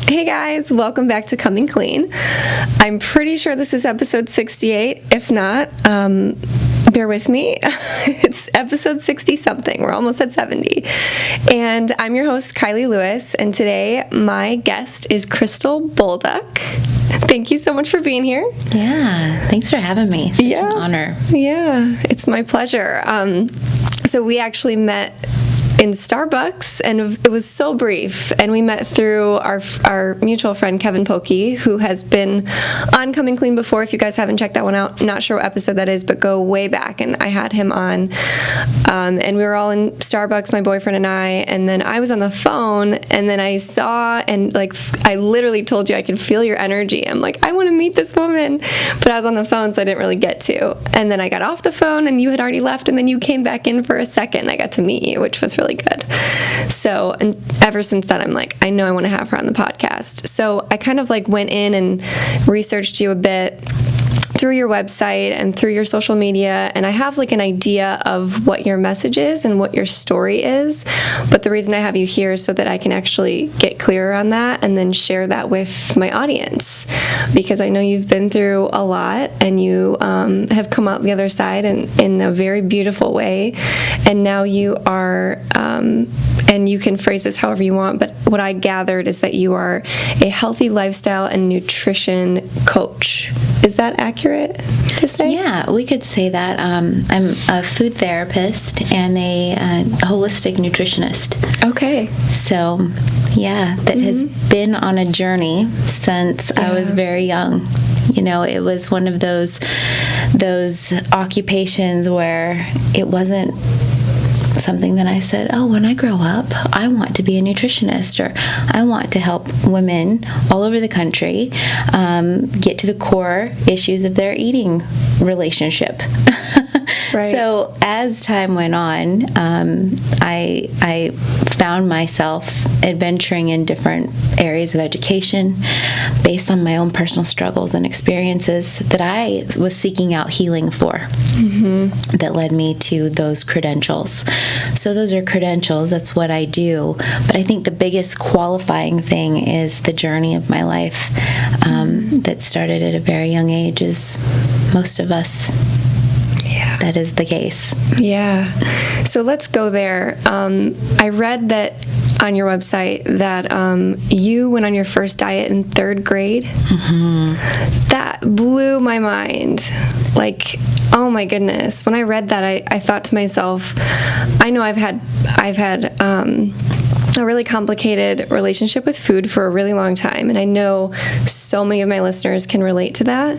Hey guys, welcome back to Coming Clean. I'm pretty sure this is episode 68. If not, bear with me. It's episode 60-something. We're almost at 70. And I'm your host, Kylie Lewis, and today my guest is Krystal Bolduc. Thank you so much for being here. Yeah, thanks for having me. Such an honor. Yeah, it's my pleasure. So we actually met in Starbucks, and it was so brief, and we met through our mutual friend Kevin Pokey, who has been on Coming Clean before. If you guys haven't checked that one out, not sure what episode that is, but go way back, and I had him on, and we were all in Starbucks, my boyfriend and I, and then I was on the phone, and then I saw, and I literally told you I could feel your energy. I'm like, I want to meet this woman, but I was on the phone, so I didn't really get to, and then I got off the phone, and you had already left, and then you came back in for a second, and I got to meet you, which was really good. So, and ever since then, I'm like, I know I want to have her on the podcast. So I kind of went in and researched you a bit through your website and through your social media, and I have an idea of what your message is and what your story is, but the reason I have you here is so that I can actually get clearer on that and then share that with my audience, because I know you've been through a lot and you have come out the other side in a very beautiful way, and now you are, and you can phrase this however you want, but what I gathered is that you are a healthy lifestyle and nutrition coach. Is that accurate to say? Yeah, we could say that. I'm a food therapist and a holistic nutritionist. Okay. So, yeah, that has been on a journey since I was very young. You know, it was one of those occupations where it wasn't something that I said, oh, when I grow up, I want to be a nutritionist, or I want to help women all over the country get to the core issues of their eating relationship. Right. So as time went on, I found myself adventuring in different areas of education based on my own personal struggles and experiences that I was seeking out healing for, that led me to those credentials. So those are credentials. That's what I do. But I think the biggest qualifying thing is the journey of my life that started at a very young age, as most of us. That is the case. Yeah. So let's go there. I read that on your website that you went on your first diet in 3rd grade. That blew my mind. Oh my goodness. When I read that, I thought to myself, I know I've had a really complicated relationship with food for a really long time, and I know so many of my listeners can relate to that.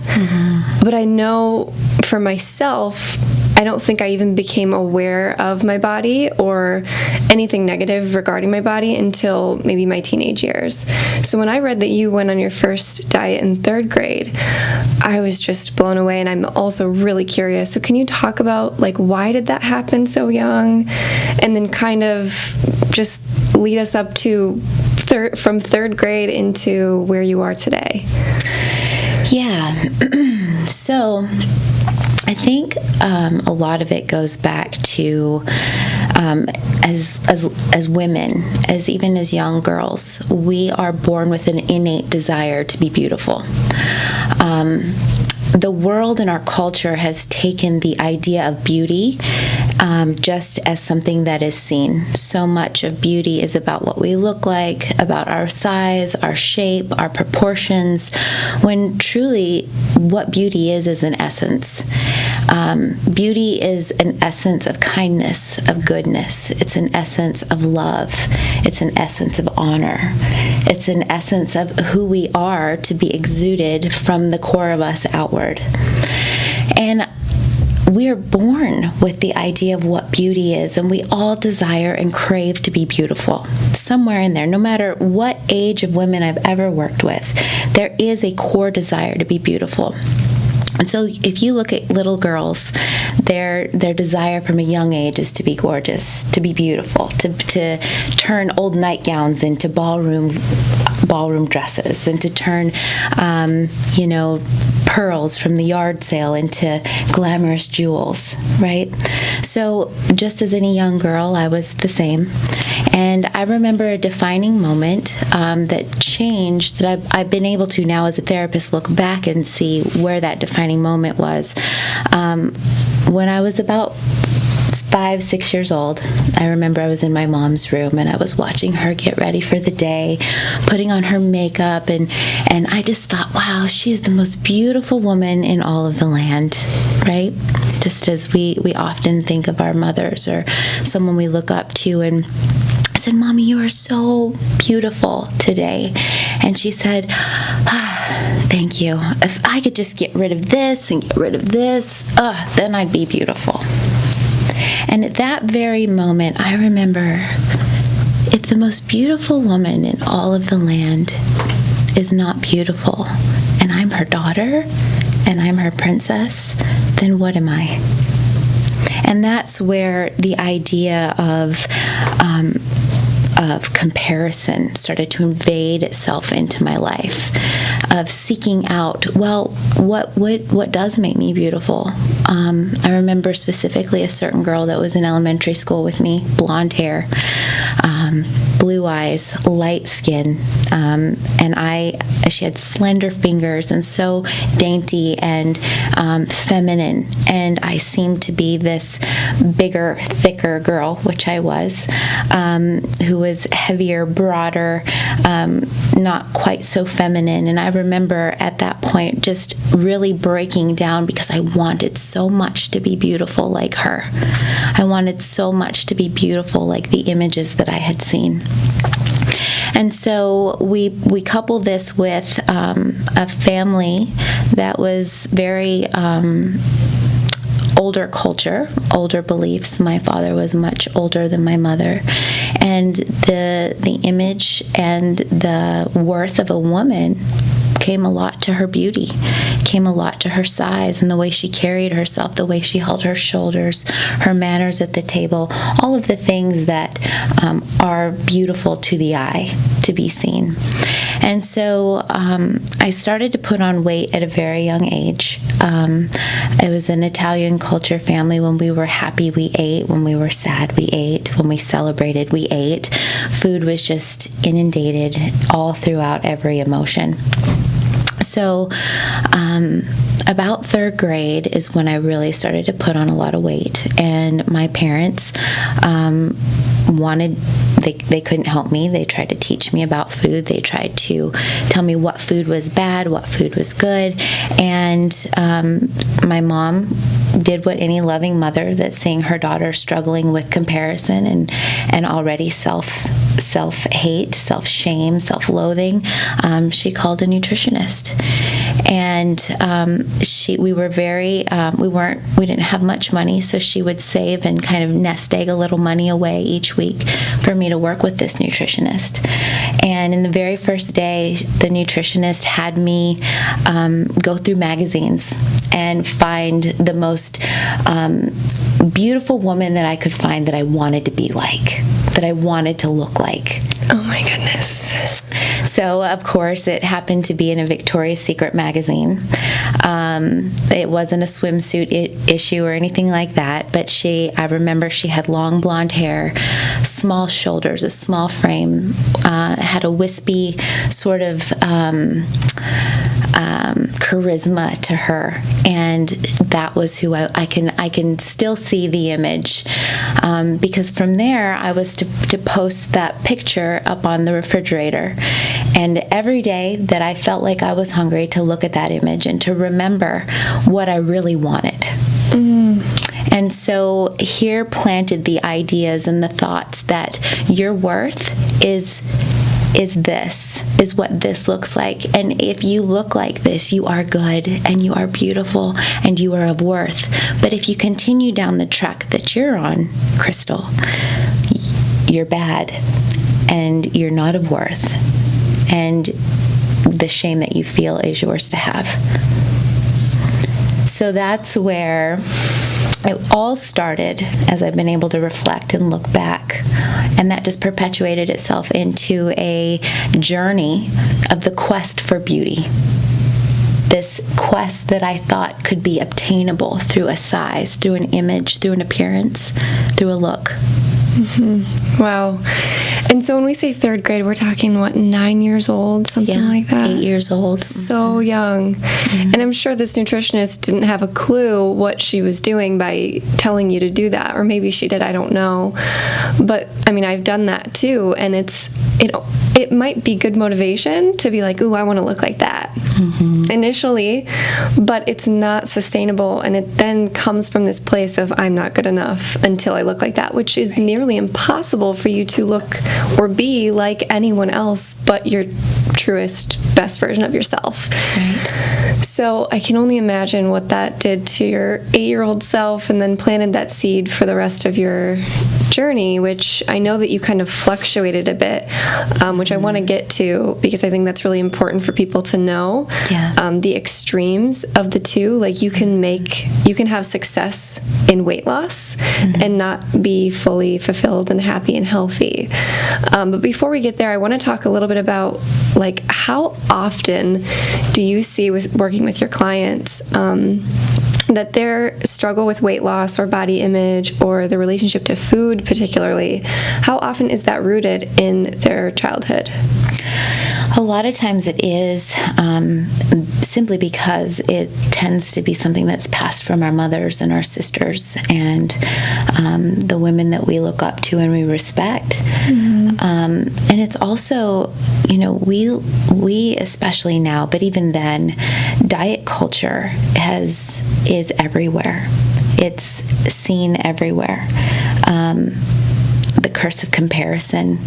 But I know for myself, I don't think I even became aware of my body or anything negative regarding my body until maybe my teenage years. So when I read that you went on your first diet in 3rd grade, I was just blown away, and I'm also really curious. So can you talk about why did that happen so young, and then kind of just lead us up to from 3rd grade into where you are today? Yeah. So I think a lot of it goes back to as women, even as young girls, we are born with an innate desire to be beautiful. The world and our culture has taken the idea of beauty just as something that is seen. So much of beauty is about what we look like, about our size, our shape, our proportions, when truly what beauty is an essence. Beauty is an essence of kindness, of goodness. It's an essence of love. It's an essence of honor. It's an essence of who we are to be exuded from the core of us outward. And we are born with the idea of what beauty is, and we all desire and crave to be beautiful. Somewhere in there, no matter what age of women I've ever worked with, there is a core desire to be beautiful. And so if you look at little girls, their desire from a young age is to be gorgeous, to be beautiful, to turn old nightgowns into ballroom dresses, and to turn, pearls from the yard sale into glamorous jewels, right? So just as any young girl, I was the same. And I remember a defining moment that changed, that I've been able to now as a therapist look back and see where that defining moment was. When I was about 5, 6 years old, I remember I was in my mom's room and I was watching her get ready for the day, putting on her makeup, and I just thought, wow, she's the most beautiful woman in all of the land, right? Just as we often think of our mothers or someone we look up to. And I said, Mommy, you are so beautiful today. And she said, thank you. If I could just get rid of this and get rid of this, then I'd be beautiful. And at that very moment, I remember, if the most beautiful woman in all of the land is not beautiful, and I'm her daughter, and I'm her princess, then what am I? And that's where the idea of comparison started to invade itself into my life, of seeking out, well, what does make me beautiful? I remember specifically a certain girl that was in elementary school with me, blonde hair, blue eyes, light skin, and she had slender fingers and so dainty and feminine, and I seemed to be this bigger, thicker girl, which I was, who was heavier, broader, not quite so feminine. And I remember at that point just really breaking down because I wanted so much to be beautiful like her. I wanted so much to be beautiful like the images that I had seen. And so we couple this with a family that was very older culture, older beliefs. My father was much older than my mother. And the image and the worth of a woman came a lot to her beauty, came a lot to her size and the way she carried herself, the way she held her shoulders, her manners at the table, all of the things that are beautiful to the eye to be seen. And so I started to put on weight at a very young age. It was an Italian culture family. When we were happy, we ate. When we were sad, we ate. When we celebrated, we ate. Food was just inundated all throughout every emotion. So about third grade is when I really started to put on a lot of weight. And my parents they couldn't help me. They tried to teach me about food. They tried to tell me what food was bad, what food was good. And my mom did what any loving mother that's seeing her daughter struggling with comparison and already self-hate, self-shame, self-loathing, she called a nutritionist. And we didn't have much money, so she would save and kind of nest egg a little money away each week for me to work with this nutritionist. And in the very first day, the nutritionist had me go through magazines and find the most beautiful woman that I could find that I wanted to be like, that I wanted to look like. Oh my goodness. So, of course, it happened to be in a Victoria's Secret magazine. It wasn't a swimsuit issue or anything like that, but I remember she had long blonde hair, small shoulders, a small frame, had a wispy sort of charisma to her, and that was who I can still see the image, because from there I was to post that picture up on the refrigerator, and every day that I felt like I was hungry, to look at that image and to remember what I really wanted. And so here planted the ideas and the thoughts that your worth is what this looks like. And if you look like this, you are good and you are beautiful and you are of worth. But if you continue down the track that you're on, Krystal, you're bad and you're not of worth. And the shame that you feel is yours to have. So that's where it all started, as I've been able to reflect and look back. And that just perpetuated itself into a journey of the quest for beauty. this quest that I thought could be obtainable through a size, through an image, through an appearance, through a look. Wow. And so when we say third grade, we're talking, what, 9 years old, something like that? 8 years old. So young. And I'm sure this nutritionist didn't have a clue what she was doing by telling you to do that. Or maybe she did, I don't know. But, I mean, I've done that too. And it might be good motivation to be like, ooh, I want to look like that initially, but it's not sustainable. And it then comes from this place of, I'm not good enough until I look like that, which is nearly impossible for you to look or be like anyone else but your truest, best version of yourself. Right. So I can only imagine what that did to your 8-year-old self, and then planted that seed for the rest of your journey, which I know that you kind of fluctuated a bit, which I want to get to, because I think that's really important for people to know. The extremes of the two. Like, you can have success in weight loss and not be fully fulfilled and happy and healthy. But before we get there, I want to talk a little bit about, like, how often do you see with working with your clients that their struggle with weight loss or body image or the relationship to food particularly, how often is that rooted in their childhood? A lot of times it is simply because it tends to be something that's passed from our mothers and our sisters and the women that we look up to and we respect. And it's also, we especially now, but even then, diet culture is everywhere. It's seen everywhere. The curse of comparison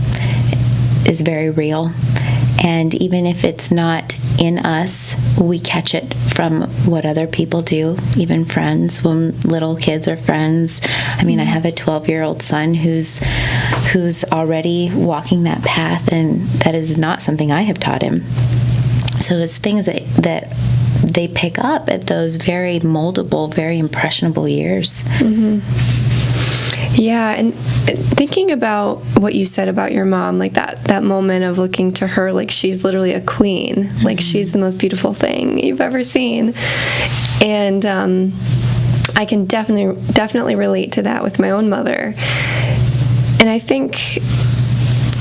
is very real. And even if it's not in us, we catch it from what other people do, even friends, when little kids are friends. I mean, I have a 12-year-old son who's already walking that path, and that is not something I have taught him. So it's things that they pick up at those very moldable, very impressionable years. Yeah, and thinking about what you said about your mom, like that moment of looking to her like she's literally a queen, like she's the most beautiful thing you've ever seen. And I can definitely relate to that with my own mother. And I think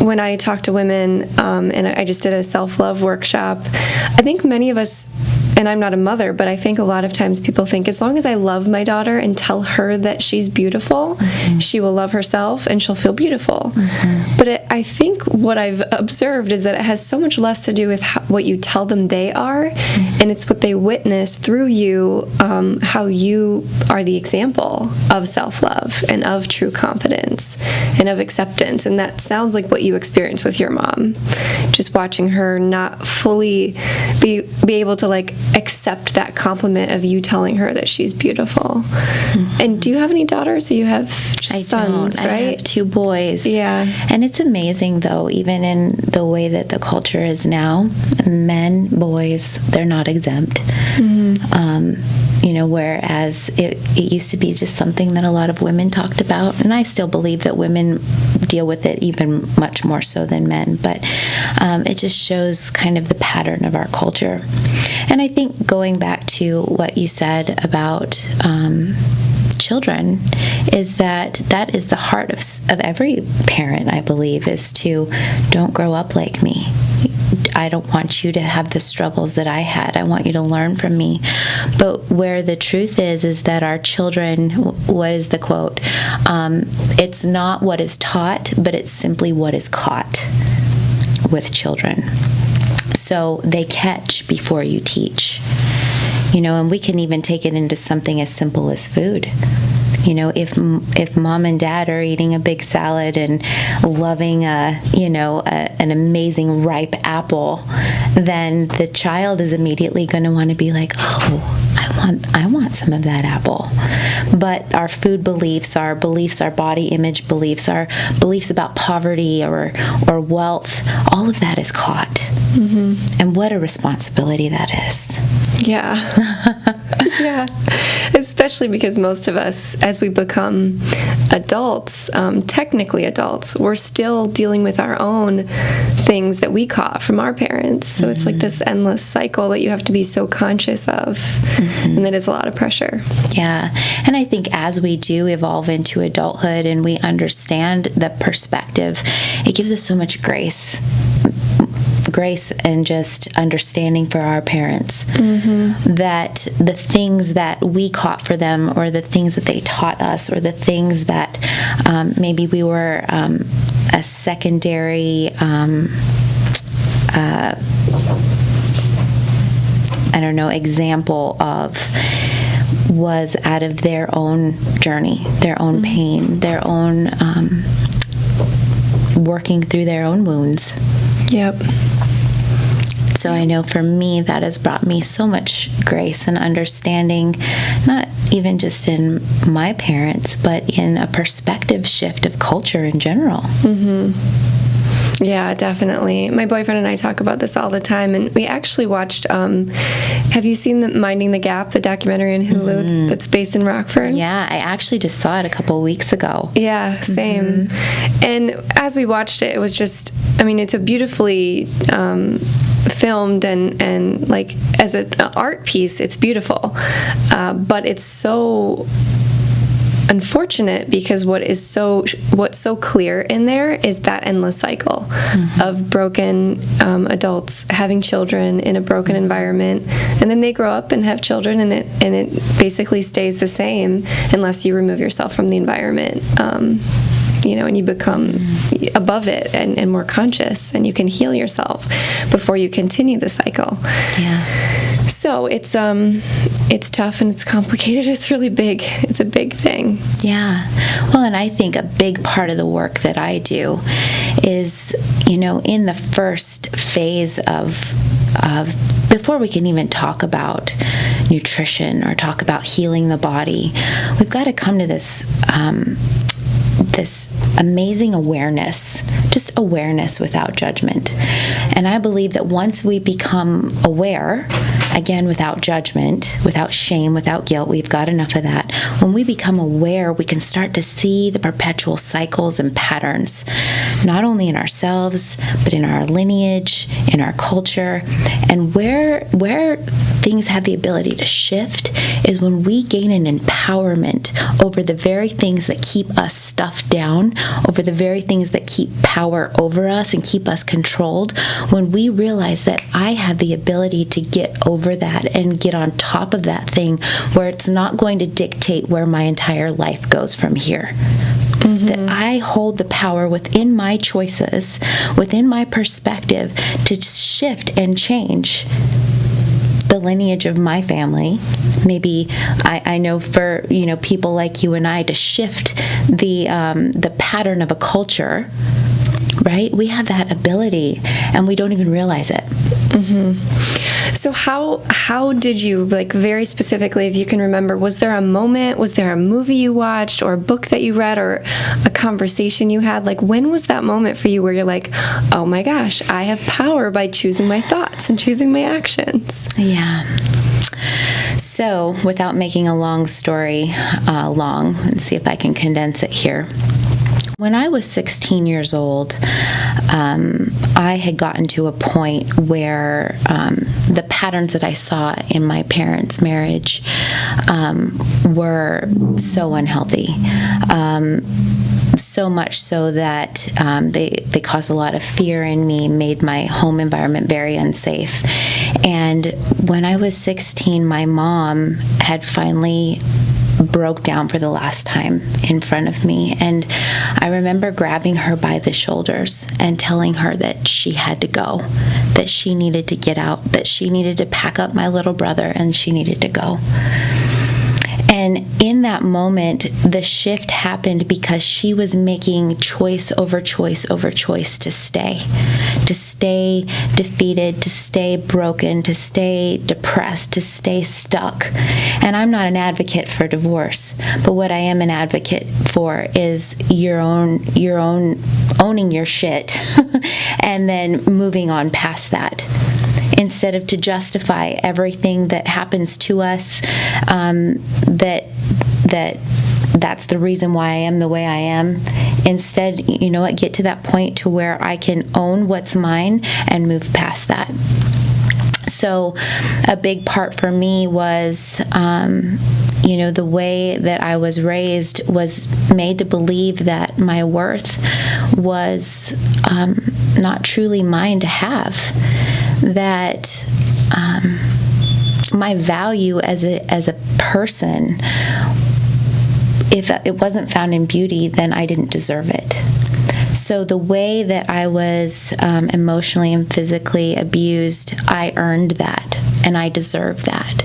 when I talk to women, and I just did a self-love workshop, I think many of us, and I'm not a mother, but I think a lot of times people think, as long as I love my daughter and tell her that she's beautiful, she will love herself and she'll feel beautiful. But I think what I've observed is that it has so much less to do with what you tell them they are, and it's what they witness through you, how you are the example of self-love and of true confidence and of acceptance. And that sounds like what you experienced with your mom, just watching her not fully be able to like accept that compliment of you telling her that she's beautiful. And do you have any daughters? Or you have just sons, right? I have 2 boys. Yeah. And it's amazing, though, even in the way that the culture is now, men, boys, they're not exempt. Whereas it used to be just something that a lot of women talked about, and I still believe that women deal with it even much more so than men, but it just shows kind of the pattern of our culture. And I think going back to what you said about children, is that is the heart of every parent, I believe, is to don't grow up like me. I don't want you to have the struggles that I had. I want you to learn from me. But where the truth is that our children, what is the quote? It's not what is taught, but it's simply what is caught with children. So they catch before you teach. And we can even take it into something as simple as food. If mom and dad are eating a big salad and loving an amazing ripe apple, then the child is immediately going to want to be like, oh, I want some of that apple. But our food beliefs, our body image beliefs, our beliefs about poverty or wealth, all of that is caught. And what a responsibility that is. Yeah. Yeah, especially because most of us, as we become adults, technically adults, we're still dealing with our own things that we caught from our parents. So it's like this endless cycle that you have to be so conscious of, and that is a lot of pressure. Yeah, and I think as we do evolve into adulthood and we understand the perspective, it gives us so much grace and just understanding for our parents, that the things that we caught for them, or the things that they taught us, or the things that maybe we were a secondary example of, was out of their own journey, their own pain, their own working through their own wounds. Yep. So I know for me, that has brought me so much grace and understanding, not even just in my parents, but in a perspective shift of culture in general. Yeah, definitely. My boyfriend and I talk about this all the time, and we actually watched, have you seen the Minding the Gap, the documentary on Hulu that's based in Rockford? Yeah, I actually just saw it a couple of weeks ago. Yeah, same. And as we watched it, it was just, I mean, it's a beautifully filmed, and like as an art piece, it's beautiful. But it's so unfortunate, because what's so clear in there is that endless cycle of broken adults having children in a broken environment, and then they grow up and have children, and it basically stays the same unless you remove yourself from the environment. And you become above it and more conscious, and you can heal yourself before you continue the cycle. Yeah. So it's tough and it's complicated. It's really big. It's a big thing. Yeah. Well, and I think a big part of the work that I do is, in the first phase of before we can even talk about nutrition or talk about healing the body, we've got to come to this amazing awareness, just awareness without judgment. And I believe that once we become aware, again, without judgment, without shame, without guilt, we've got enough of that. When we become aware, we can start to see the perpetual cycles and patterns, not only in ourselves, but in our lineage, in our culture. And where things have the ability to shift is when we gain an empowerment over the very things that keep us stuffed down, over the very things that keep power over us and keep us controlled. When we realize that I have the ability to get over that and get on top of that thing, where it's not going to dictate where my entire life goes from here. That I hold the power within my choices, within my perspective, to shift and change the lineage of my family. Maybe I know for people like you and I, to shift the pattern of a culture, right? We have that ability, and we don't even realize it. So how did you, like, very specifically, if you can remember, was there a moment, was there a movie you watched, or a book that you read, or a conversation you had? Like, when was that moment for you where you're like, oh my gosh, I have power by choosing my thoughts and choosing my actions? Yeah. So, without making a long story long, and see if I can condense it here. When I was 16 years old, I had gotten to a point where the patterns that I saw in my parents' marriage were so unhealthy. So much so that they caused a lot of fear in me, made my home environment very unsafe. And when I was 16, my mom had finally broke down for the last time in front of me, and I remember grabbing her by the shoulders and telling her that she had to go, that she needed to get out, that she needed to pack up my little brother, and she needed to go. And in that moment, the shift happened because she was making choice over choice over choice to stay defeated, to stay broken, to stay depressed, to stay stuck. And I'm not an advocate for divorce, but what I am an advocate for is your own owning your shit and then moving on past that. instead of to justify everything that happens to us, that's the reason why I am the way I am. Instead, you know what, get to that point to where I can own what's mine and move past that. So a big part for me was, the way that I was raised was made to believe that my worth was not truly mine to have, that my value as a person, if it wasn't found in beauty, then I didn't deserve it. So the way that I was emotionally and physically abused, I earned that, and I deserved that.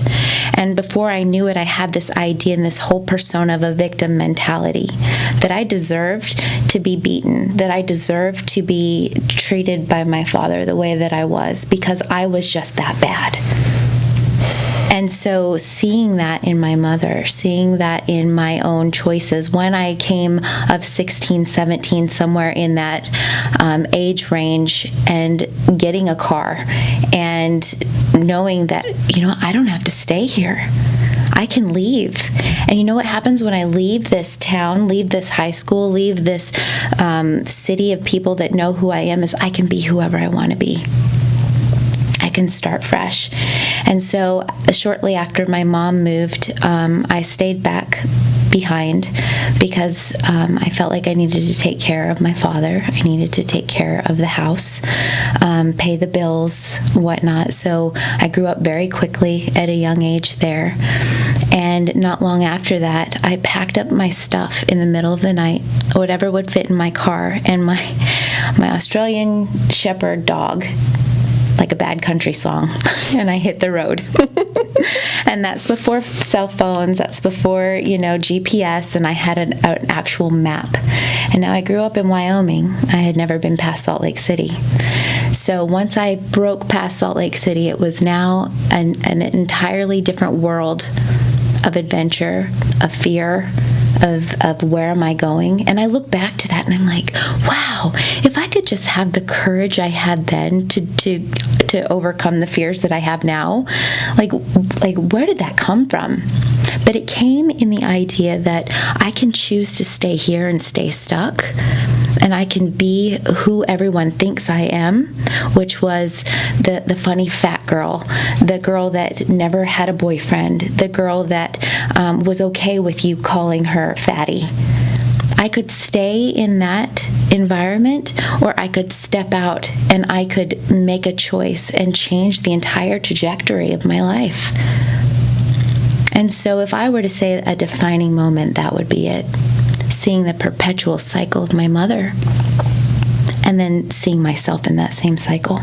And before I knew it, I had this idea and this whole persona of a victim mentality, that I deserved to be beaten, that I deserved to be treated by my father the way that I was, because I was just that bad. And so seeing that in my mother, seeing that in my own choices, when I came of 16, 17, somewhere in that age range, and getting a car and knowing that, I don't have to stay here. I can leave. And you know what happens when I leave this town, leave this high school, leave this city of people that know who I am, is I can be whoever I want to be. I can start fresh. And so shortly after my mom moved, I stayed back behind because I felt like I needed to take care of my father. I needed to take care of the house, pay the bills, whatnot. So I grew up very quickly at a young age there. And not long after that, I packed up my stuff in the middle of the night, whatever would fit in my car, and my Australian Shepherd dog, like a bad country song, and I hit the road. And that's before cell phones, that's before, GPS, and I had an actual map. And now I grew up in Wyoming. I had never been past Salt Lake City. So once I broke past Salt Lake City, it was now an entirely different world of adventure, of fear, of where am I going. And I look back to that and I'm like, wow, if I could just have the courage I had then to overcome the fears that I have now, like where did that come from? But it came in the idea that I can choose to stay here and stay stuck, and I can be who everyone thinks I am, which was the funny fat girl, the girl that never had a boyfriend, the girl that was okay with you calling her fatty. I could stay in that environment, or I could step out and I could make a choice and change the entire trajectory of my life. And so if I were to say a defining moment, that would be it. Seeing the perpetual cycle of my mother, and then seeing myself in that same cycle.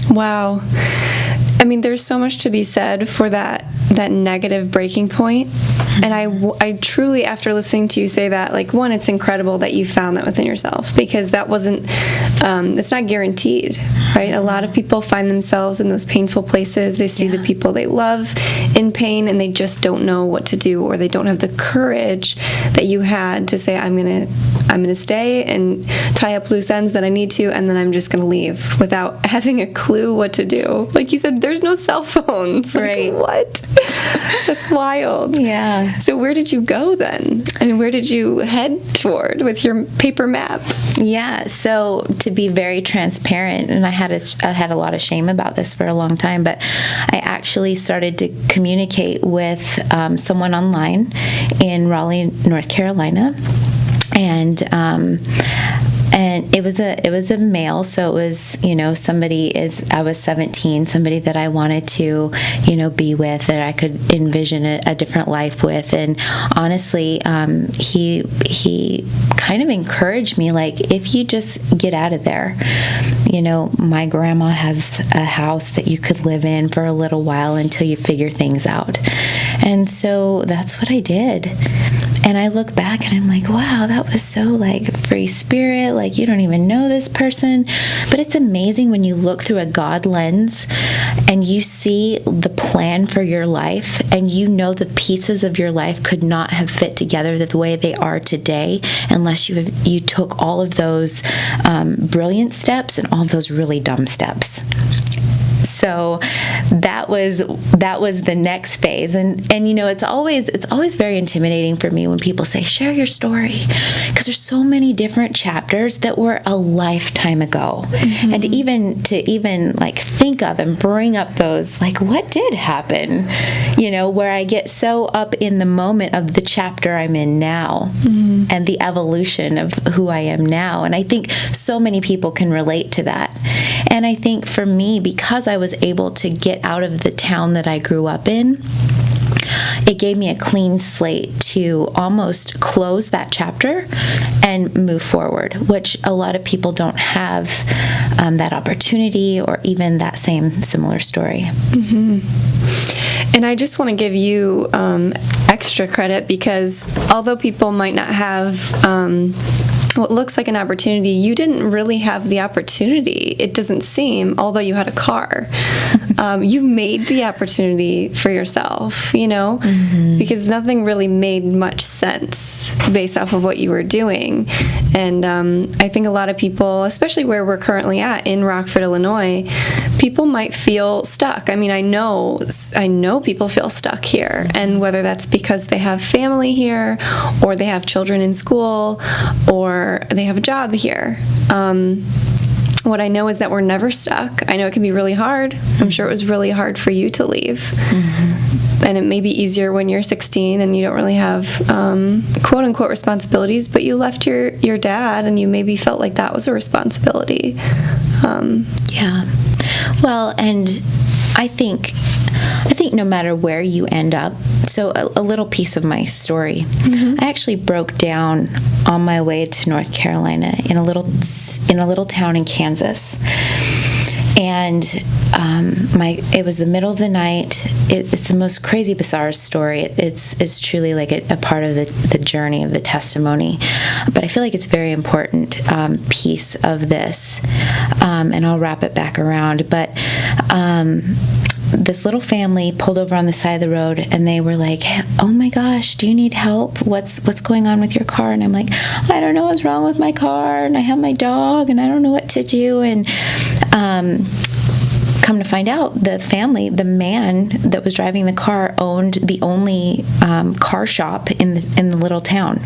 Wow. I mean, there's so much to be said for that negative breaking point. And I truly, after listening to you say that, one, it's incredible that you found that within yourself, because that wasn't, it's not guaranteed, right? A lot of people find themselves in those painful places. They see the people they love in pain, and they just don't know what to do, or they don't have the courage that you had to say, I'm gonna stay and tie up loose ends that I need to, and then I'm just gonna leave without having a clue what to do. Like you said, there's no cell phones. Right. What? That's wild. Yeah. So where did you go then? I mean, where did you head toward with your paper map? Yeah, so to be very transparent, and I had a lot of shame about this for a long time, but I actually started to communicate with someone online in Raleigh, North Carolina, and it was a male, so it was, I was 17, somebody that I wanted to, be with, that I could envision a different life with. And honestly, he kind of encouraged me, if you just get out of there, my grandma has a house that you could live in for a little while until you figure things out. And so that's what I did. And I look back and I'm like, wow, that was so like free spirit. Like, you don't even know this person. But it's amazing when you look through a God lens and you see the plan for your life, and you know the pieces of your life could not have fit together the way they are today unless you took all of those brilliant steps and all of those really dumb steps. So that was the next phase, and it's always very intimidating for me when people say share your story, because there's so many different chapters that were a lifetime ago, and even like think of and bring up those, like, what did happen, where I get so up in the moment of the chapter I'm in now, and the evolution of who I am now. And I think so many people can relate to that. And I think for me, because I was able to get out of the town that I grew up in, it gave me a clean slate to almost close that chapter and move forward, which a lot of people don't have that opportunity or even that similar story. And I just want to give you extra credit, because although people might not have what looks like an opportunity, you didn't really have the opportunity. It doesn't seem, although you had a car. You made the opportunity for yourself, because nothing really made much sense based off of what you were doing. And I think a lot of people, especially where we're currently at in Rockford, Illinois, people might feel stuck. I mean, I know people feel stuck here, and whether that's because they have family here, or they have children in school, or they have a job here. What I know is that we're never stuck. I know it can be really hard. I'm sure it was really hard for you to leave. And it may be easier when you're 16 and you don't really have quote-unquote responsibilities, but you left your dad, and you maybe felt like that was a responsibility. Yeah. Well, and I think no matter where you end up, so a little piece of my story, I actually broke down on my way to North Carolina in a little town in Kansas. And it was the middle of the night. It's the most crazy, bizarre story. It's truly like a part of the journey of the testimony. But I feel like it's a very important piece of this. And I'll wrap it back around. But this little family pulled over on the side of the road, and they were like, oh my gosh, do you need help? What's going on with your car? And I'm like, I don't know what's wrong with my car, and I have my dog, and I don't know what to do. And come to find out, the man that was driving the car owned the only car shop in the little town.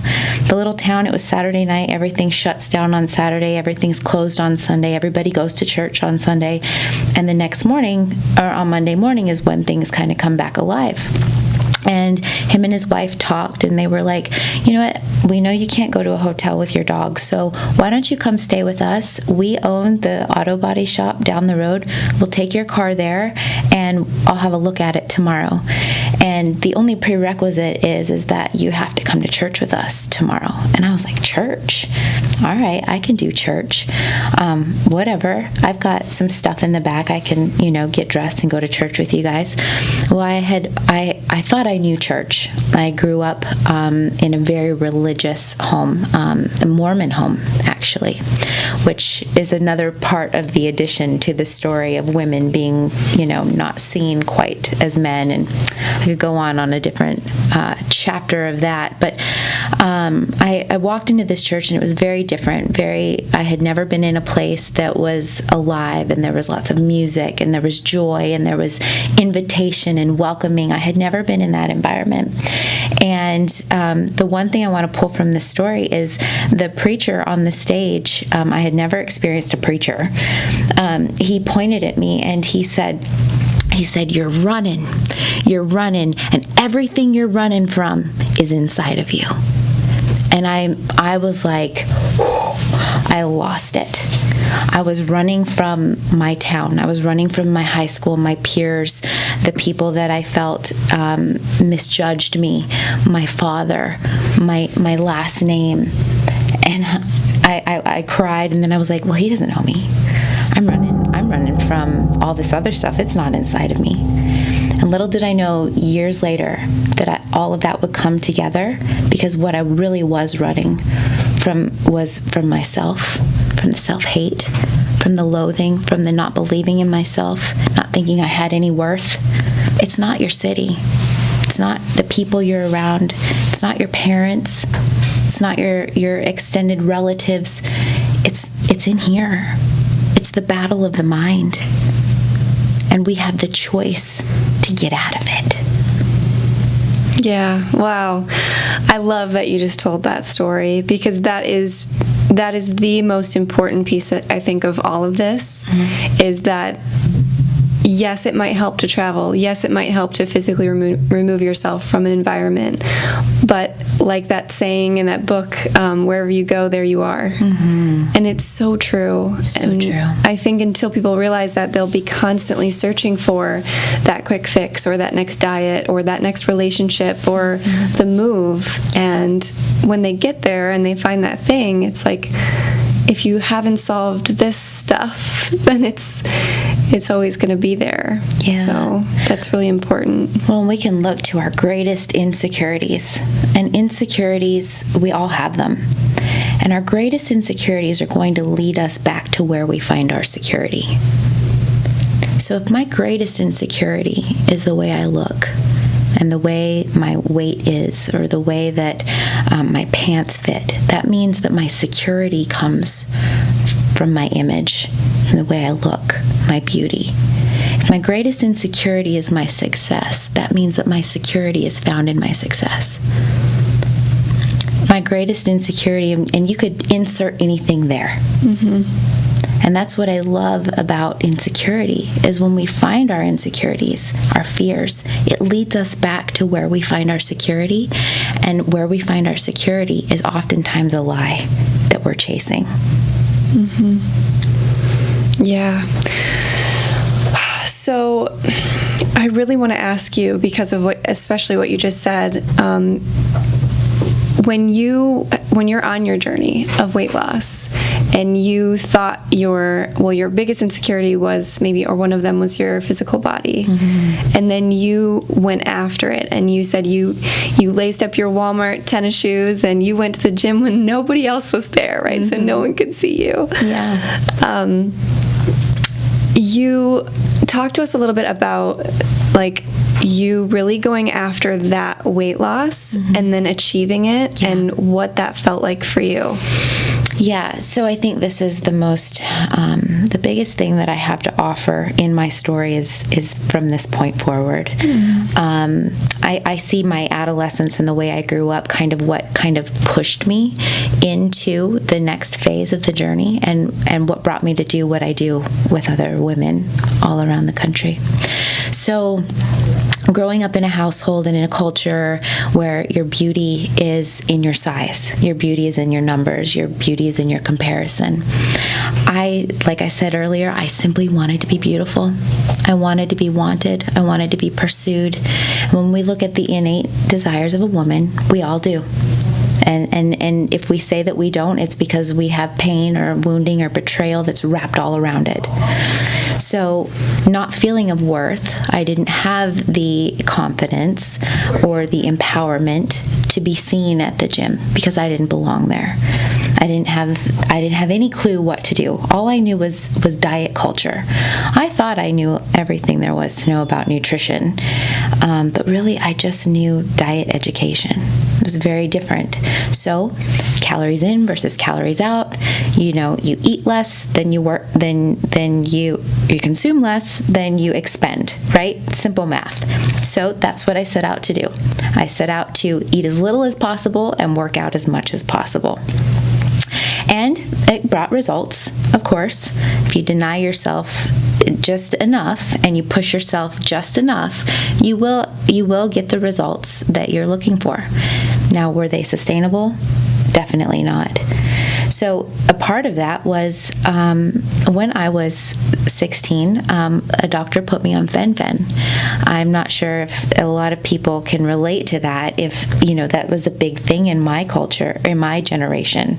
The little town, it was Saturday night. Everything shuts down on Saturday. Everything's closed on Sunday. Everybody goes to church on Sunday. And the next morning, or on Monday morning, is when things kind of come back alive. And him and his wife talked, and they were like, you know what, we know you can't go to a hotel with your dog, so why don't you come stay with us? We own the auto body shop down the road. We'll take your car there, and I'll have a look at it tomorrow. And the only prerequisite is that you have to come to church with us tomorrow. And I was like, church? All right, I can do church. Whatever. I've got some stuff in the back. I can, get dressed and go to church with you guys. Well, I thought I knew church. I grew up in a very religious home, a Mormon home, actually, which is another part of the addition to the story of women being, not seen quite as men. And I could go on a different chapter of that. But I walked into this church, and it was very different. I had never been in a place that was alive, and there was lots of music, and there was joy, and there was invitation and welcoming. I had never been in that environment. And the one thing I want to pull from this story is the preacher on the stage. I had never experienced a preacher. He pointed at me, and he said, you're running, and everything you're running from is inside of you. And I was like, I lost it. I was running from my town. I was running from my high school, my peers, the people that I felt misjudged me, my father, my last name. And I cried, and then I was like, well, he doesn't know me. I'm running from all this other stuff. It's not inside of me. And little did I know years later that all of that would come together, because what I really was running from was from myself, from the self-hate, from the loathing, from the not believing in myself, not thinking I had any worth. It's not your city. It's not the people you're around. It's not your parents. It's not your extended relatives. It's in here. It's the battle of the mind. And we have the choice to get out of it. Yeah, wow. I love that you just told that story, because that is the most important piece, I think, of all of this, is that yes, it might help to travel. Yes, it might help to physically remove yourself from an environment. But like that saying in that book, wherever you go, there you are. And it's so true. True. I think until people realize that, they'll be constantly searching for that quick fix, or that next diet, or that next relationship, or the move. And when they get there and they find that thing, it's like, if you haven't solved this stuff, then it's always going to be there. Yeah. So that's really important. Well, we can look to our greatest insecurities. And insecurities, we all have them. And our greatest insecurities are going to lead us back to where we find our security. So if my greatest insecurity is the way I look, and the way my weight is, or the way that my pants fit, that means that my security comes from my image and the way I look, my beauty. If my greatest insecurity is my success, that means that my security is found in my success. My greatest insecurity, and you could insert anything there. And that's what I love about insecurity, is when we find our insecurities, our fears, it leads us back to where we find our security. And where we find our security is oftentimes a lie that we're chasing. Yeah. So I really want to ask you, because of especially what you just said, when you're on your journey of weight loss, and you thought your biggest insecurity was maybe, or one of them was your physical body, and then you went after it, and you said you laced up your Walmart tennis shoes, and you went to the gym when nobody else was there, right? So no one could see you. Yeah. You talked to us a little bit about, like, you really going after that weight loss and then achieving it, and what that felt like for you. Yeah, so I think this is the biggest thing that I have to offer in my story is from this point forward. I see my adolescence and the way I grew up what pushed me into the next phase of the journey, and what brought me to do what I do with other women all around the country. So growing up in a household and in a culture where your beauty is in your size, your beauty is in your numbers, your beauty is in your comparison, like I said earlier, I simply wanted to be beautiful. I wanted to be wanted. I wanted to be pursued. When we look at the innate desires of a woman, we all do. And if we say that we don't, it's because we have pain or wounding or betrayal that's wrapped all around it. So not feeling of worth, I didn't have the confidence or the empowerment to be seen at the gym because I didn't belong there. I didn't have any clue what to do. All I knew was diet culture. I thought I knew everything there was to know about nutrition, but really I just knew diet education. It was very different. So calories in versus calories out. You eat less than you work, then you consume less than you expend, right? Simple math. So that's what I set out to do. I set out to eat as little as possible and work out as much as possible. And it brought results, of course. If you deny yourself just enough and you push yourself just enough, you will get the results that you're looking for. Now, were they sustainable? Definitely not. So a part of that was when I was 16, a doctor put me on fen-phen. I'm not sure if a lot of people can relate to that. If, that was a big thing in my culture, in my generation,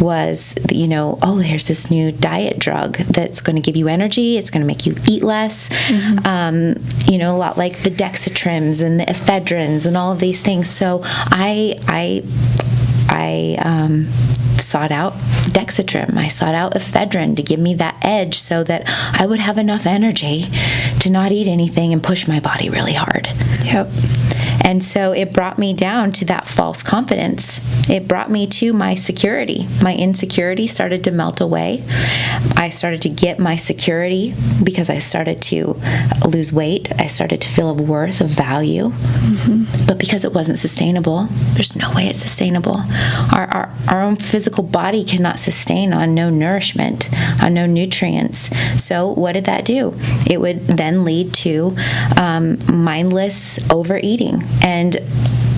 was, oh, there's this new diet drug that's going to give you energy. It's going to make you eat less. A lot like the dexatrims and the ephedrins and all of these things. So I sought out dexatrim. I sought out ephedrine to give me that edge so that I would have enough energy to not eat anything and push my body really hard. Yep. And so it brought me down to that false confidence. It brought me to my security. My insecurity started to melt away. I started to get my security because I started to lose weight. I started to feel a worth, of value. But because it wasn't sustainable, there's no way it's sustainable. Our own physical body cannot sustain on no nourishment, on no nutrients. So what did that do? It would then lead to mindless overeating. And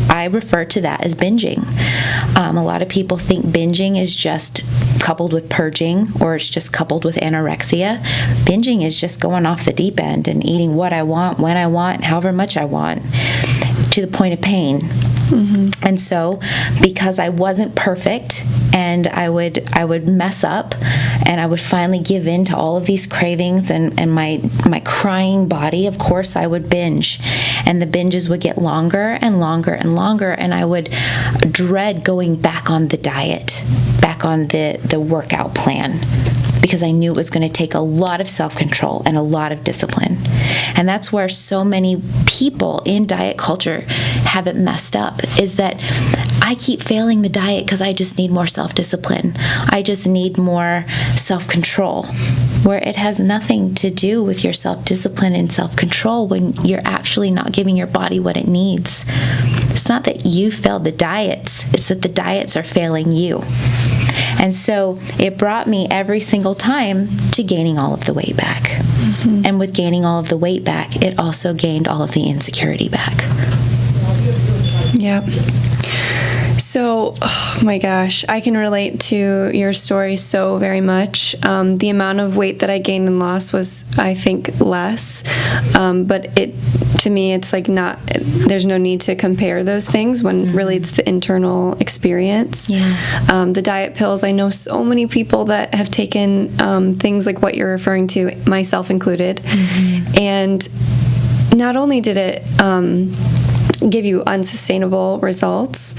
I refer to that as binging. A lot of people think binging is just coupled with purging, or it's just coupled with anorexia. Binging is just going off the deep end and eating what I want, when I want, however much I want, to the point of pain. And so, because I wasn't perfect, and I would mess up, and I would finally give in to all of these cravings and my crying body, of course I would binge. And the binges would get longer and longer and longer, and I would dread going back on the diet, back on the workout plan, because I knew it was going to take a lot of self-control and a lot of discipline. And that's where so many people in diet culture have it messed up, is that I keep failing the diet because I just need more self-discipline. I just need more self-control, where it has nothing to do with your self-discipline and self-control when you're actually not giving your body what it needs. It's not that you failed the diets, it's that the diets are failing you. And so it brought me every single time to gaining all of the weight back. And with gaining all of the weight back, it also gained all of the insecurity back. Yeah. So, oh my gosh, I can relate to your story so very much. The amount of weight that I gained and lost was, I think, less. But to me, it's like there's no need to compare those things when really it's the internal experience. Yeah. The diet pills, I know so many people that have taken things like what you're referring to, myself included. And not only did it give you unsustainable results,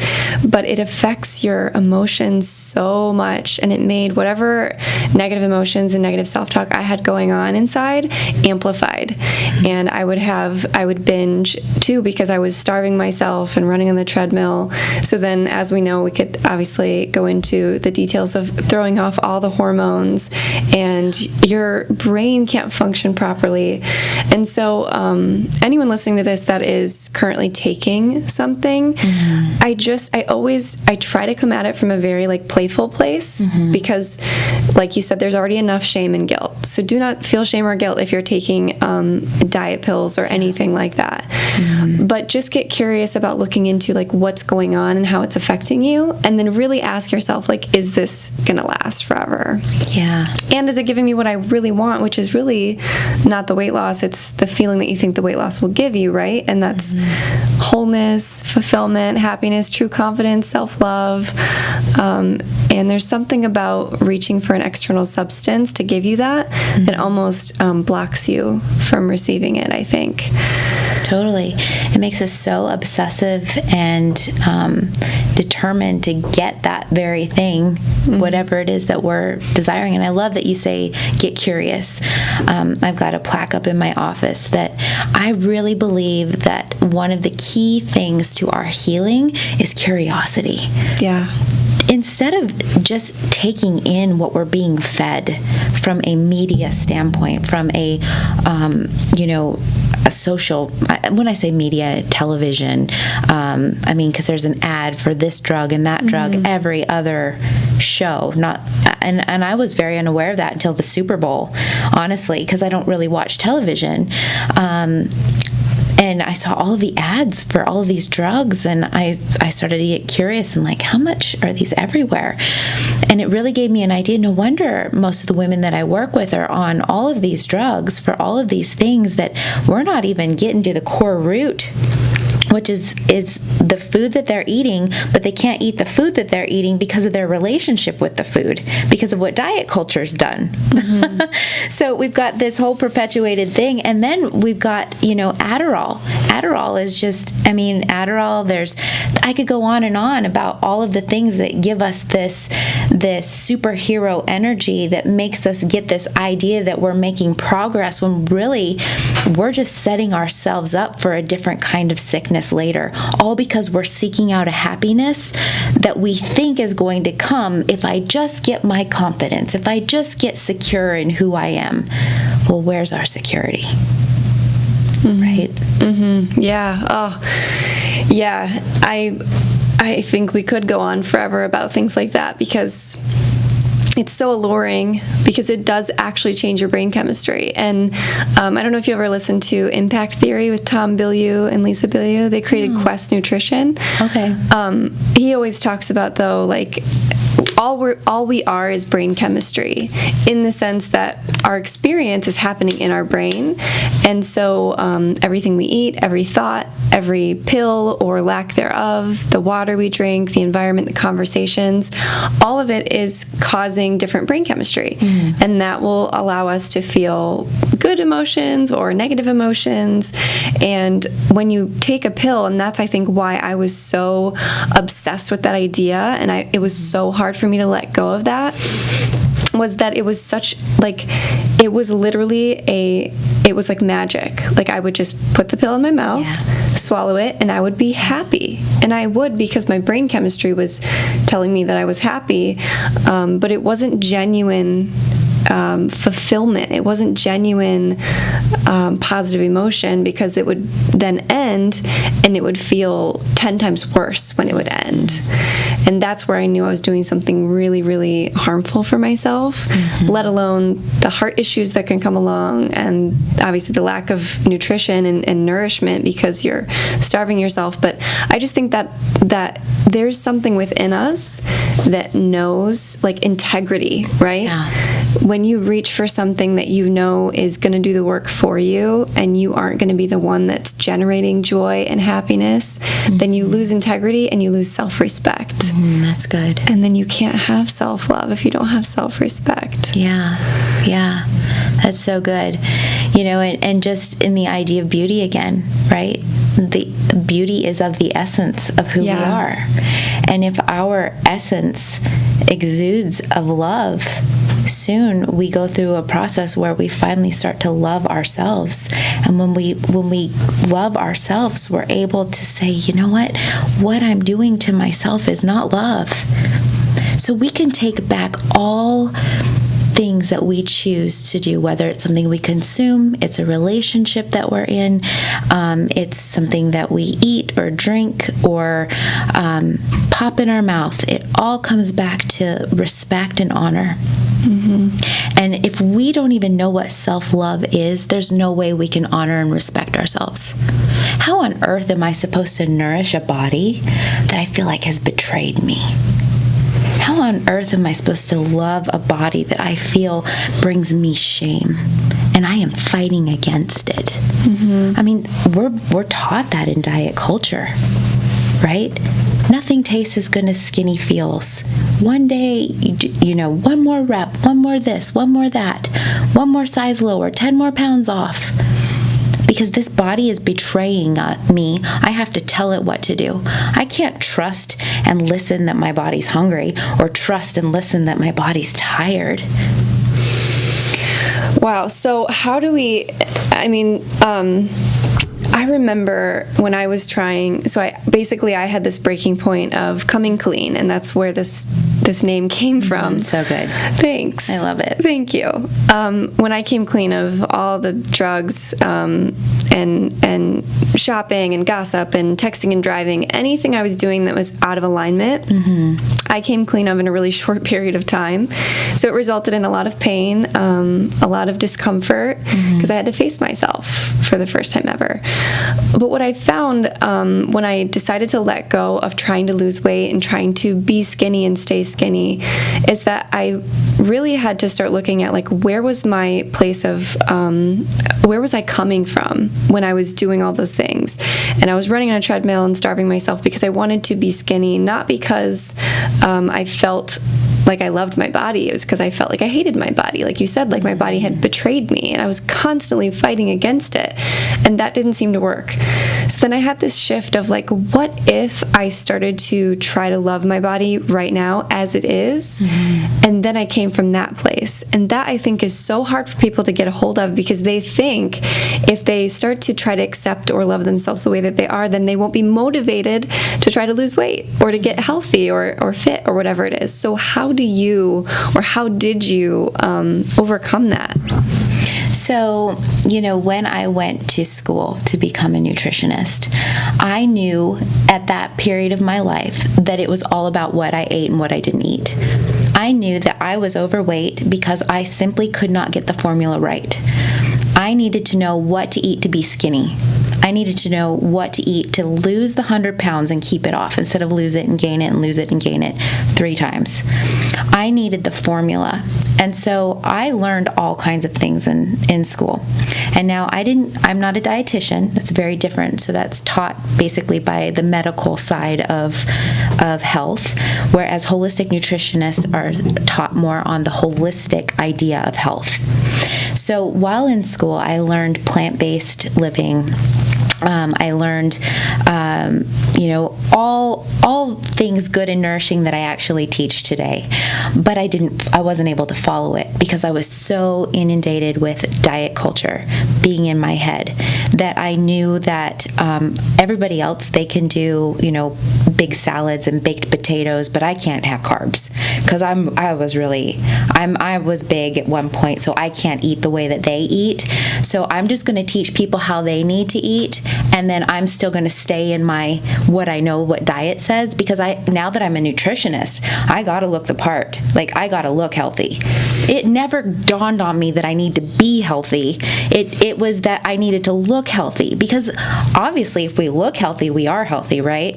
but it affects your emotions so much, and it made whatever negative emotions and negative self-talk I had going on inside amplified. And I would binge too, because I was starving myself and running on the treadmill. So then, as we know, we could obviously go into the details of throwing off all the hormones, and your brain can't function properly. And so anyone listening to this that is currently taking something, I try to come at it from a very playful place, because like you said, there's already enough shame and guilt. So do not feel shame or guilt if you're taking diet pills or anything like that. But just get curious about looking into what's going on and how it's affecting you, and then really ask yourself, is this gonna last forever? Yeah. And is it giving me what I really want, which is really not the weight loss, it's the feeling that you think the weight loss will give you, right? And that's wholeness, fulfillment, happiness, true confidence, self-love. And there's something about reaching for an external substance to give you that that almost blocks you from receiving it, I think. Totally. It makes us so obsessive and determined to get that very thing, whatever it is that we're desiring. And I love that you say, get curious. I've got a plaque up in my office that I really believe that one of the key things to our healing is curiosity. Yeah. Instead of just taking in what we're being fed from a media standpoint, from a social, when I say media, television, because there's an ad for this drug and that drug every other show. And I was very unaware of that until the Super Bowl, honestly, because I don't really watch television. And and I saw all of the ads for all of these drugs, and I started to get curious and like, how much are these everywhere? And it really gave me an idea. No wonder most of the women that I work with are on all of these drugs for all of these things that we're not even getting to the core root, which is the food that they're eating, but they can't eat the food that they're eating because of their relationship with the food, because of what diet culture's done. So we've got this whole perpetuated thing, and then we've got, Adderall. Adderall is just, Adderall, I could go on and on about all of the things that give us this superhero energy that makes us get this idea that we're making progress when really we're just setting ourselves up for a different kind of sickness later, all because we're seeking out a happiness that we think is going to come if I just get my confidence, if I just get secure in who I am. Well, where's our security? Right? Yeah. Oh, yeah. I think we could go on forever about things like that, because it's so alluring, because it does actually change your brain chemistry. And I don't know if you ever listened to Impact Theory with Tom Bilyeu and Lisa Bilyeu. They created Quest Nutrition. Okay. He always talks about, though, like, all we are is brain chemistry, in the sense that our experience is happening in our brain. And so everything we eat, every thought, every pill or lack thereof, the water we drink, the environment, the conversations, all of it is causing different brain chemistry. And that will allow us to feel good emotions or negative emotions. And when you take a pill, and that's, I think, why I was so obsessed with that idea, and it was so hard for me to let go of that, was that it was such, like, it was literally it was like magic. Like, I would just put the pill in my mouth, swallow it, and I would be happy. And I would, because my brain chemistry was telling me that I was happy, but it wasn't genuine fulfillment. It wasn't genuine positive emotion, because it would then end and it would feel 10 times worse when it would end. And that's where I knew I was doing something really, really harmful for myself, let alone the heart issues that can come along, and obviously the lack of nutrition and nourishment because you're starving yourself. But I just think that there's something within us that knows, like, integrity, right? Yeah. When you reach for something that you know is going to do the work for you, and you aren't going to be the one that's generating joy and happiness, then you lose integrity and you lose self-respect. That's good. And then you can't have self-love if you don't have self-respect. Yeah. That's so good. And just in the idea of beauty again, right? The beauty is of the essence of who we are. And if our essence exudes of love, soon we go through a process where we finally start to love ourselves. And when we love ourselves, we're able to say, you know what I'm doing to myself is not love. So we can take back all things that we choose to do, whether it's something we consume, it's a relationship that we're in, it's something that we eat or drink or pop in our mouth. It all comes back to respect and honor. And if we don't even know what self-love is, there's no way we can honor and respect ourselves. How on earth am I supposed to nourish a body that I feel like has betrayed me? How on earth am I supposed to love a body that I feel brings me shame, and I am fighting against it? I mean, we're taught that in diet culture, right? Nothing tastes as good as skinny feels. One day, one more rep, one more this, one more that, one more size lower, 10 more pounds off. Because this body is betraying me, I have to tell it what to do. I can't trust and listen that my body's hungry, or trust and listen that my body's tired. Wow. So how do we, I remember when I was trying, so I had this breaking point of coming clean, and that's where this name came from. So good. Thanks. I love it. Thank you. When I came clean of all the drugs and and shopping and gossip and texting and driving, anything I was doing that was out of alignment, I came clean of in a really short period of time. So it resulted in a lot of pain, a lot of discomfort, because I had to face myself for the first time ever. But what I found when I decided to let go of trying to lose weight and trying to be skinny and stay skinny is that I really had to start looking at, like, where was my place of, where was I coming from when I was doing all those things? And I was running on a treadmill and starving myself because I wanted to be skinny, not because I felt like I loved my body. It was because I felt like I hated my body. Like you said, like my body had betrayed me, and I was constantly fighting against it, and that didn't seem to work. So then I had this shift of, like, what if I started to try to love my body right now as it is? And then I came from that place. And that, I think, is so hard for people to get a hold of, because they think if they start to try to accept or love themselves the way that they are, then they won't be motivated to try to lose weight or to get healthy or fit or whatever it is. So how did you overcome that? So, when I went to school to become a nutritionist, I knew at that period of my life that it was all about what I ate and what I didn't eat. I knew that I was overweight because I simply could not get the formula right. I needed to know what to eat to be skinny. I needed to know what to eat to lose the 100 pounds and keep it off, instead of lose it and gain it and lose it and gain it 3 times. I needed the formula. And so I learned all kinds of things in school. And now I'm not a dietitian. That's very different. So that's taught basically by the medical side of health, whereas holistic nutritionists are taught more on the holistic idea of health. So while in school, I learned plant-based living. I learned, all things good and nourishing that I actually teach today. But I wasn't able to follow it because I was so inundated with diet culture being in my head that I knew that everybody else, they can do, big salads and baked potatoes, but I can't have carbs because I was big at one point, so I can't eat the way that they eat. So I'm just going to teach people how they need to eat, and then I'm still going to stay in what diet says, because now that I'm a nutritionist, I got to look the part. Like, I got to look healthy. It never dawned on me that I need to be healthy. It was that I needed to look healthy, because obviously if we look healthy, we are healthy, right?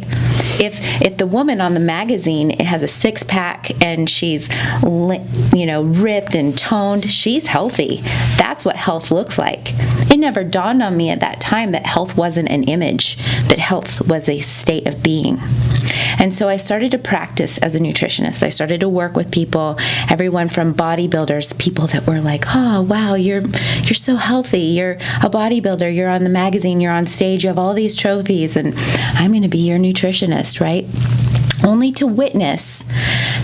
If the woman on the magazine has a 6-pack and she's ripped and toned, she's healthy. That's what health looks like. It never dawned on me at that time that health wasn't an image, that health was a state of being. And so I started to practice as a nutritionist. I started to work with people, everyone from bodybuilders, people that were like, oh, wow, you're so healthy. You're a bodybuilder. You're on the magazine. You're on stage. You have all these trophies. And I'm going to be your nutritionist, right? Only to witness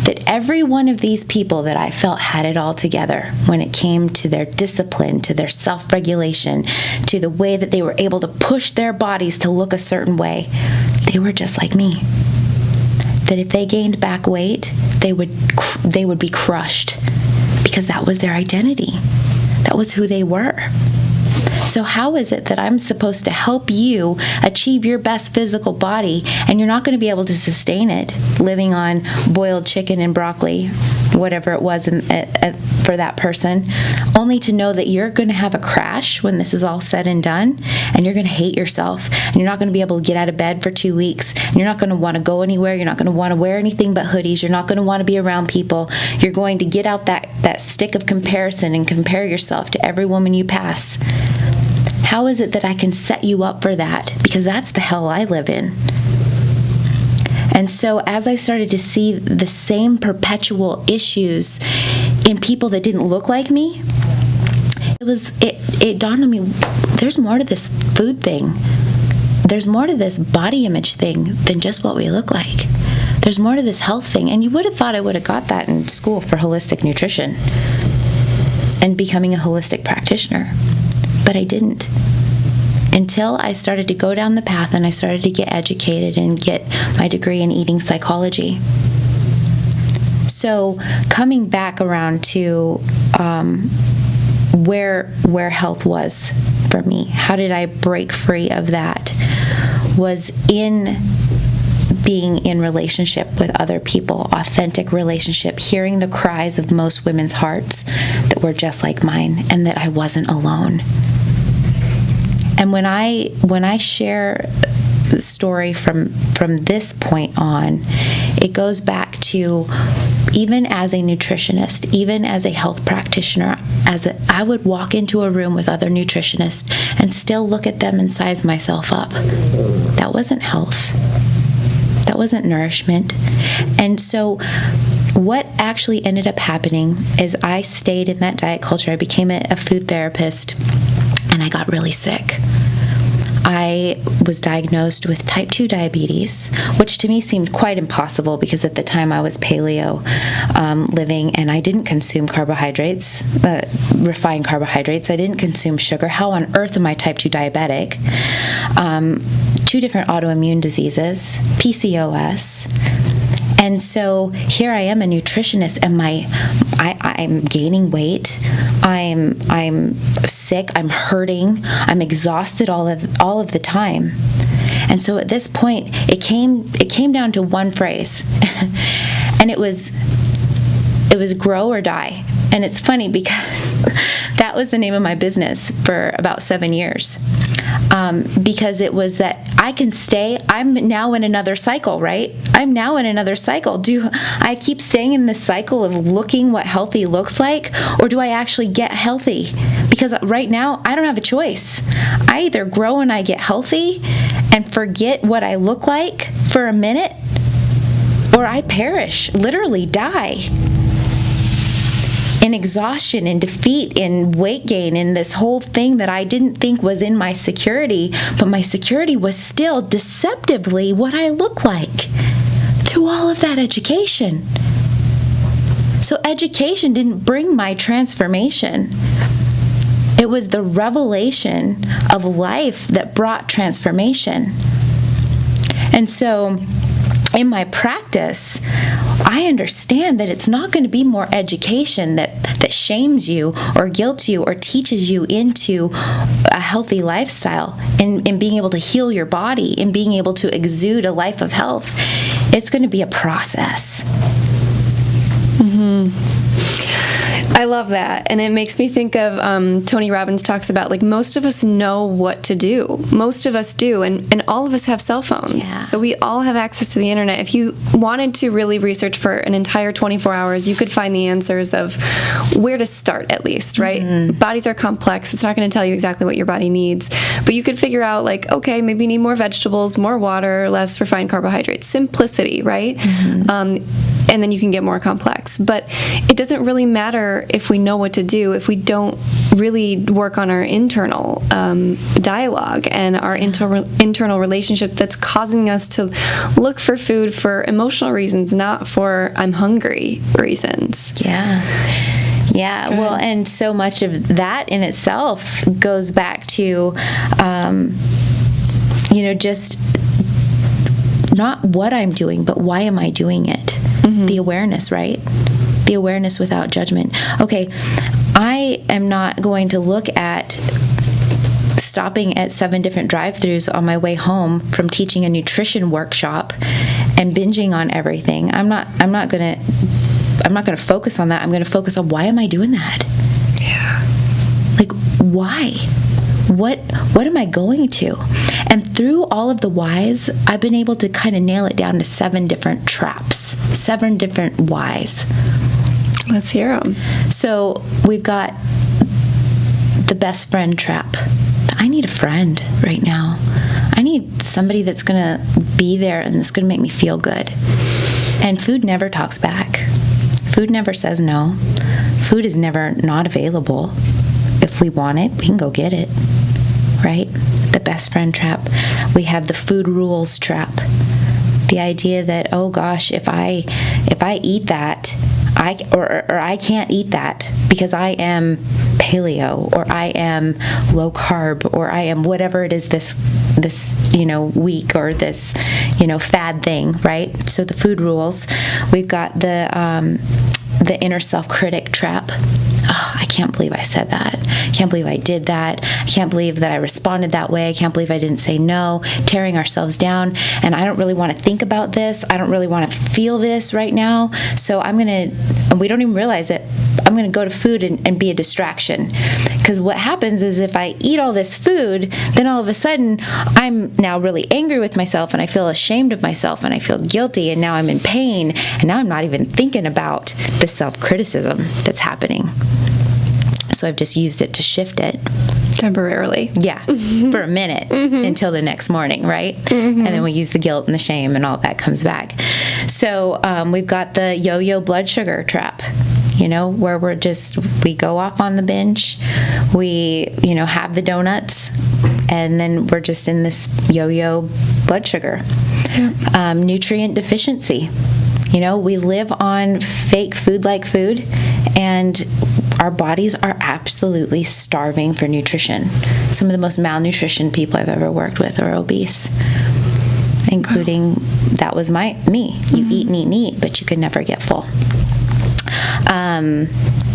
that every one of these people that I felt had it all together when it came to their discipline, to their self-regulation, to the way that they were able to push their bodies to look a certain way, they were just like me. That if they gained back weight, they would be crushed, because that was their identity. That was who they were. So how is it that I'm supposed to help you achieve your best physical body, and you're not going to be able to sustain it living on boiled chicken and broccoli, whatever it was for that person, only to know that you're going to have a crash when this is all said and done, and you're going to hate yourself, and you're not going to be able to get out of bed for 2 weeks, and you're not going to want to go anywhere, you're not going to want to wear anything but hoodies, you're not going to want to be around people, you're going to get out that stick of comparison and compare yourself to every woman you pass. How is it that I can set you up for that? Because that's the hell I live in. And so as I started to see the same perpetual issues in people that didn't look like me, it dawned on me, there's more to this food thing. There's more to this body image thing than just what we look like. There's more to this health thing. And you would have thought I would have got that in school for holistic nutrition and becoming a holistic practitioner. But I didn't, until I started to go down the path and I started to get educated and get my degree in eating psychology. So coming back around to where health was for me, how did I break free of that, was in being in relationship with other people, authentic relationship, hearing the cries of most women's hearts that were just like mine, and that I wasn't alone. And when I share the story from this point on, it goes back to, even as a nutritionist, even as a health practitioner, I would walk into a room with other nutritionists and still look at them and size myself up. That wasn't health. That wasn't nourishment. And so what actually ended up happening is I stayed in that diet culture. I became a food therapist, and I got really sick. I was diagnosed with type 2 diabetes, which to me seemed quite impossible because at the time I was paleo living, and I didn't consume carbohydrates, refined carbohydrates. I didn't consume sugar. How on earth am I type 2 diabetic? 2 different autoimmune diseases, PCOS. And so here I am, a nutritionist, and I'm gaining weight. I'm sick. I'm hurting. I'm exhausted all of the time. And so at this point, it came down to one phrase, and it was grow or die. And it's funny because that was the name of my business for about 7 years. Because it was that I can stay. I'm now in another cycle, right? I'm now in another cycle. Do I keep staying in this cycle of looking what healthy looks like, or do I actually get healthy? Because right now, I don't have a choice. I either grow and I get healthy and forget what I look like for a minute, or I perish, literally die. In exhaustion, in defeat, in weight gain, in this whole thing that I didn't think was in my security, but my security was still deceptively what I look like through all of that education. So education didn't bring my transformation. It was the revelation of life that brought transformation. And so in my practice, I understand that it's not going to be more education that shames you or guilts you or teaches you into a healthy lifestyle and being able to heal your body and being able to exude a life of health. It's going to be a process. I love that. And it makes me think of Tony Robbins talks about, like, most of us know what to do. Most of us do. And all of us have cell phones. Yeah. So we all have access to the internet. If you wanted to really research for an entire 24 hours, you could find the answers of where to start, at least, right? Mm-hmm. Bodies are complex. It's not going to tell you exactly what your body needs. But you could figure out, like, okay, maybe you need more vegetables, more water, less refined carbohydrates. Simplicity, right? Mm-hmm. And then you can get more complex. But it doesn't really matter if we know what to do if we don't really work on our internal dialogue and our internal relationship that's causing us to look for food for emotional reasons, not for I'm hungry reasons. Yeah, well, and so much of that in itself goes back to, just not what I'm doing, but why am I doing it? Mm-hmm. The awareness, right? The awareness without judgment. Okay, I am not going to look at stopping at 7 different drive-thrus on my way home from teaching a nutrition workshop and binging on everything. I'm not going to focus on that. I'm going to focus on, why am I doing that? Yeah. Like, why? What am I going to? And through all of the whys, I've been able to kind of nail it down to 7 different traps, 7 different whys. Let's hear them. So we've got the best friend trap. I need a friend right now. I need somebody that's going to be there and that's going to make me feel good. And food never talks back. Food never says no. Food is never not available. If we want it, we can go get it, right? The best friend trap. We have the food rules trap. The idea that, oh gosh, if I eat that, I can't eat that because I am paleo, or I am low carb, or I am whatever it is this week, or this fad thing, right? So the food rules. We've got the inner self-critic trap. oh, I can't believe I said that. I can't believe I did that. I can't believe that I responded that way. I can't believe I didn't say no, tearing ourselves down. And I don't really want to think about this. I don't really want to feel this right now. So and we don't even realize it, I'm going to go to food and be a distraction. Because what happens is if I eat all this food, then all of a sudden I'm now really angry with myself, and I feel ashamed of myself, and I feel guilty, and now I'm in pain, and now I'm not even thinking about the self-criticism that's happening. So I've just used it to shift it. Temporarily. Yeah, for a minute until the next morning, right? And then we use the guilt and the shame, and all that comes back. So we've got the yo-yo blood sugar trap, where we go off on the binge, we, have the donuts, and then we're just in this yo-yo blood sugar. Yeah. Nutrient deficiency. We live on fake food like food, and our bodies are absolutely starving for nutrition. Some of the most malnutrition people I've ever worked with are obese, including, that was me. You eat, but you could never get full.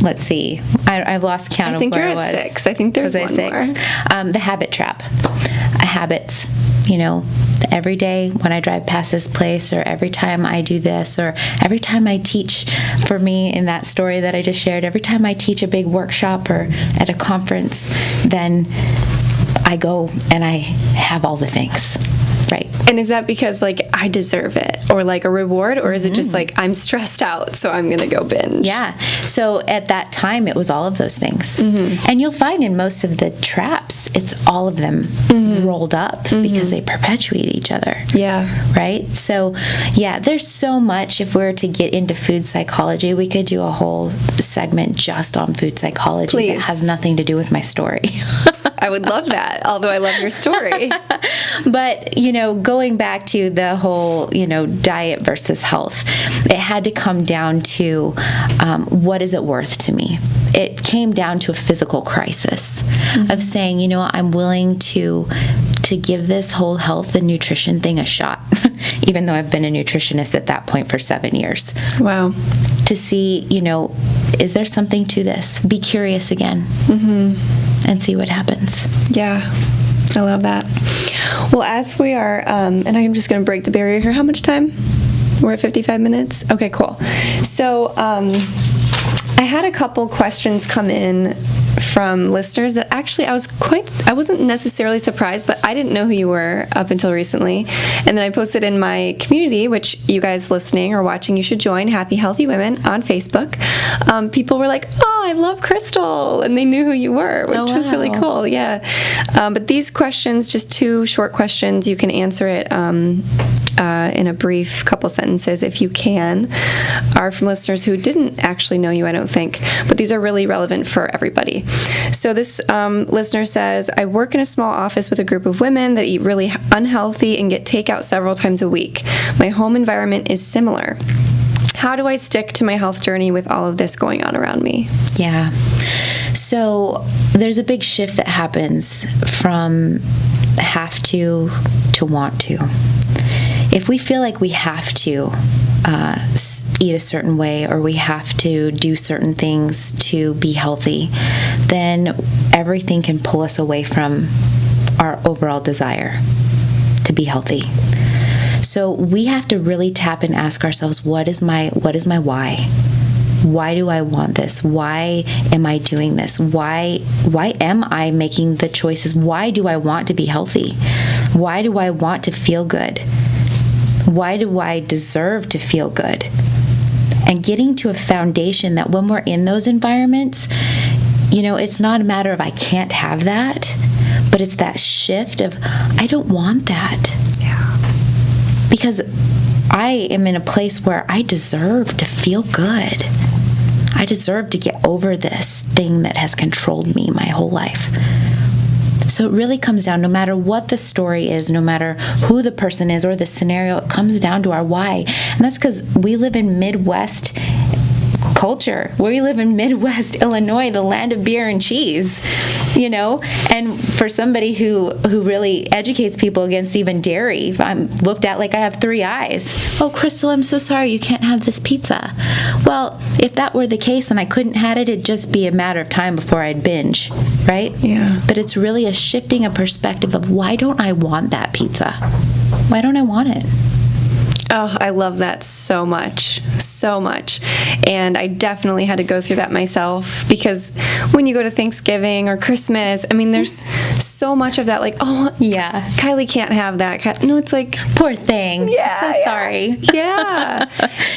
Let's see. I've lost count of where I was. I think you're at 6. I think there's one more. The habit trap. Habits. Every day when I drive past this place, or every time I do this, or every time I teach, for me in that story that I just shared, every time I teach a big workshop or at a conference, then I go and I have all the things. Right. And is that because, I deserve it, or a reward, or is it just I'm stressed out, so I'm going to go binge? Yeah. So at that time, it was all of those things. And you'll find in most of the traps, it's all of them rolled up because they perpetuate each other. Yeah. Right? So, yeah, there's so much. If we were to get into food psychology, we could do a whole segment just on food psychology. Please. That has nothing to do with my story. I would love that, although I love your story. But, going back to the whole, diet versus health, it had to come down to what is it worth to me? It came down to a physical crisis of saying, I'm willing to give this whole health and nutrition thing a shot, even though I've been a nutritionist at that point for 7 years. Wow. To see, is there something to this? Be curious again and see what happens. Yeah. I love that. Well, as we are, and I'm just going to break the barrier here. How much time? We're at 55 minutes? Okay, cool. So I had a couple questions come in from listeners that actually I wasn't necessarily surprised, but I didn't know who you were up until recently. And then I posted in my community, which you guys listening or watching, you should join, Happy Healthy Women on Facebook. People were like, oh, I love Krystal, and they knew who you were, which was really cool. Yeah. But these questions, just 2 short questions, you can answer it in a brief couple sentences if you can, are from listeners who didn't actually know you, I don't think, but these are really relevant for everybody. So this listener says, I work in a small office with a group of women that eat really unhealthy and get takeout several times a week. My home environment is similar. How do I stick to my health journey with all of this going on around me? Yeah. So there's a big shift that happens from have to want to. If we feel like we have to eat a certain way, or we have to do certain things to be healthy, then everything can pull us away from our overall desire to be healthy. So we have to really tap and ask ourselves, what is my why? Why do I want this? Why am I doing this? Why am I making the choices? Why do I want to be healthy? Why do I want to feel good? Why do I deserve to feel good? And getting to a foundation that when we're in those environments, it's not a matter of I can't have that, but it's that shift of I don't want that. Yeah. Because I am in a place where I deserve to feel good. I deserve to get over this thing that has controlled me my whole life. So it really comes down, no matter what the story is, no matter who the person is or the scenario, it comes down to our why. And that's because we live in Midwest culture. We live in Midwest Illinois, the land of beer and cheese. And for somebody who really educates people against even dairy, I'm looked at like I have 3 eyes. Oh, Krystal, I'm so sorry you can't have this pizza. Well, if that were the case and I couldn't have it, it'd just be a matter of time before I'd binge, right? Yeah. But it's really a shifting a perspective of, why don't I want that pizza? Why don't I want it? Oh, I love that so much, so much. And I definitely had to go through that myself, because when you go to Thanksgiving or Christmas, I mean, there's so much of that, like, oh, yeah, Kylie can't have that. No, it's like, poor thing. Yeah, so sorry. Yeah.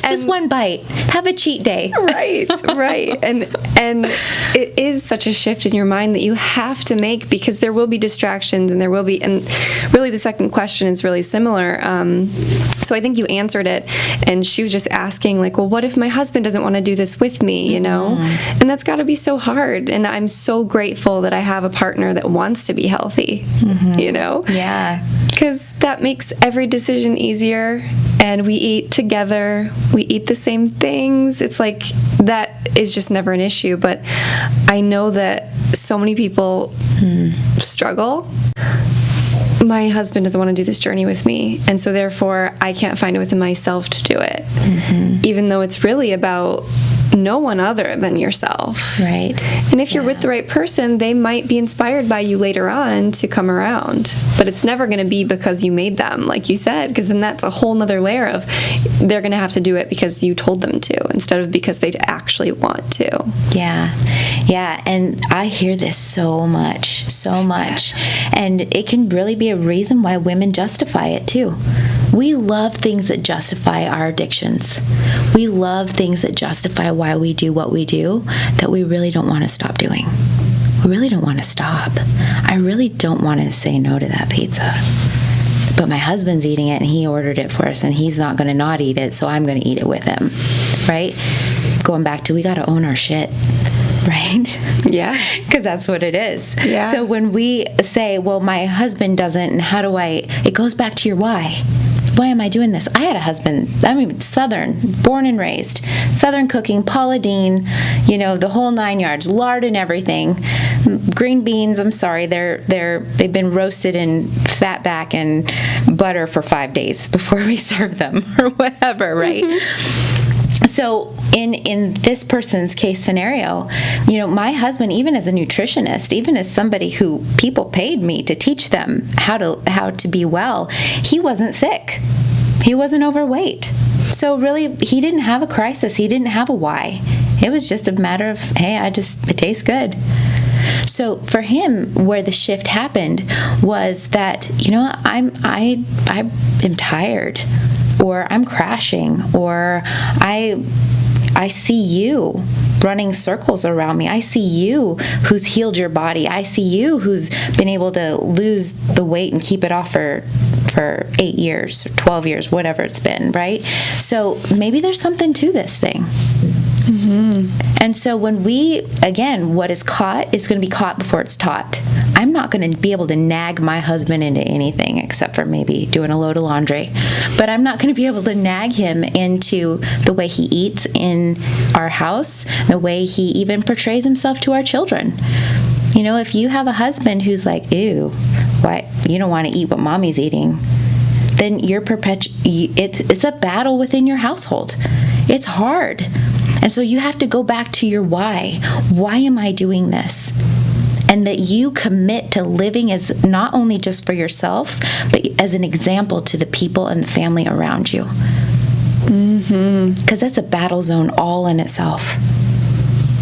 Just one bite. Have a cheat day. Right. And it is such a shift in your mind that you have to make, because there will be distractions, and really the second question is really similar. So I think you answered it, and she was just asking, like, well, what if my husband doesn't want to do this with me, And that's got to be so hard. And I'm so grateful that I have a partner that wants to be healthy, Yeah. Because that makes every decision easier. And we eat together. We eat the same things. It's like, that is just never an issue. But I know that so many people struggle. My husband doesn't want to do this journey with me, and so therefore I can't find it within myself to do it, even though it's really about no one other than yourself. Right. And if you're with the right person, they might be inspired by you later on to come around, but it's never going to be because you made them, like you said, because then that's a whole nother layer of, they're going to have to do it because you told them to, instead of because they actually want to. Yeah. And I hear this so much, and it can really be a reason why women justify it too. We love things that justify our addictions. We love things that justify why we do what we do, that we really don't want to stop doing. We really don't want to stop. I really don't want to say no to that pizza. But my husband's eating it, and he ordered it for us, and he's not going to not eat it, so I'm going to eat it with him, right? Going back to, we got to own our shit. Right? Yeah. Because that's what it is. Yeah. So when we say, well, my husband doesn't, and it goes back to your why. Why am I doing this? I had a husband, Southern, born and raised. Southern cooking, Paula Deen, the whole 9 yards, lard and everything. Green beans, I'm sorry, they've been roasted in fat back and butter for 5 days before we serve them, or whatever, right? So in this person's case scenario, my husband, even as a nutritionist, even as somebody who people paid me to teach them how to be well, he wasn't sick. He wasn't overweight. So really, he didn't have a crisis. He didn't have a why. It was just a matter of, hey, it tastes good. So for him, where the shift happened was that, I am tired, or I'm crashing, or I see you running circles around me. I see you who's healed your body. I see you who's been able to lose the weight and keep it off for 8 years or 12 years, whatever it's been, right? So maybe there's something to this thing. And so when what is caught is going to be caught before it's taught. I'm not going to be able to nag my husband into anything except for maybe doing a load of laundry. But I'm not going to be able to nag him into the way he eats in our house, the way he even portrays himself to our children. If you have a husband who's like, ew, what? You don't want to eat what mommy's eating, then it's a battle within your household. It's hard. And so you have to go back to your why. Why am I doing this? And that you commit to living as not only just for yourself, but as an example to the people and the family around you. Because that's a battle zone all in itself.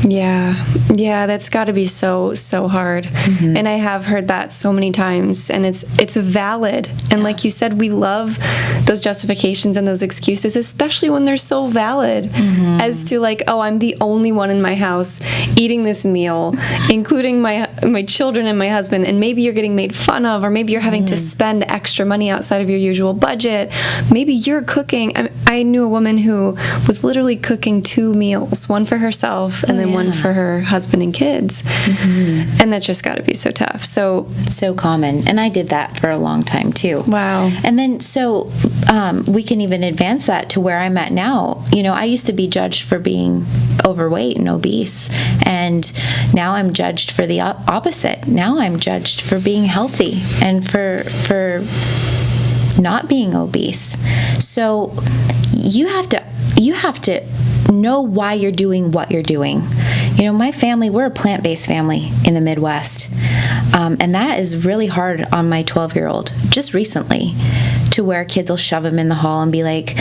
Yeah, that's got to be so hard. And I have heard that so many times, and it's valid. And like you said, we love those justifications and those excuses, especially when they're so valid, as to like, oh, I'm the only one in my house eating this meal, including my children and my husband, and maybe you're getting made fun of, or maybe you're having to spend extra money outside of your usual budget. Maybe you're cooking. I knew a woman who was literally cooking 2 meals, one for herself and then one for her husband and kids. And that's just got to be so tough. So common. And I did that for a long time too. Wow. And then we can even advance that to where I'm at now. I used to be judged for being overweight and obese. And now I'm judged for the opposite. Now I'm judged for being healthy and for not being obese. So you have to know why you're doing what you're doing. You know, my family, we're a plant-based family in the Midwest. And that is really hard on my 12-year-old just recently, to where kids will shove him in the hall and be like,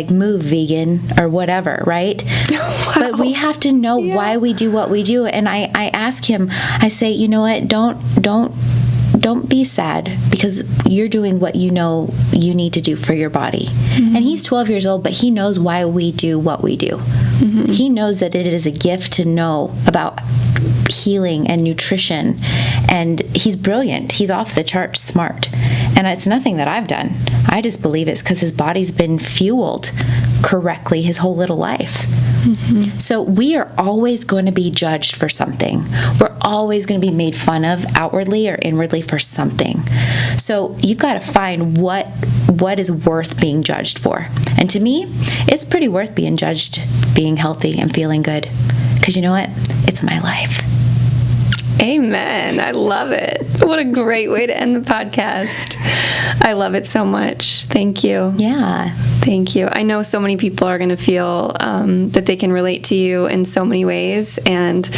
move, vegan, or whatever, right? Wow. But we have to know why we do what we do. And I ask him, I say, you know what, don't be sad, because you're doing what you know you need to do for your body. Mm-hmm. And he's 12 years old, but he knows why we do what we do. Mm-hmm. He knows that it is a gift to know about healing and nutrition, and he's brilliant. He's off the charts smart. And it's nothing that I've done. I just believe it's because his body's been fueled correctly his whole little life. Mm-hmm. So we are always going to be judged for something. We're always going to be made fun of outwardly or inwardly for something. So you've got to find what is worth being judged for. And to me, it's pretty worth being judged, being healthy and feeling good. Because you know what? It's my life. Amen. I love it. What a great way to end the podcast. I love it so much. Thank you. Yeah. Thank you. I know so many people are going to feel that they can relate to you in so many ways, and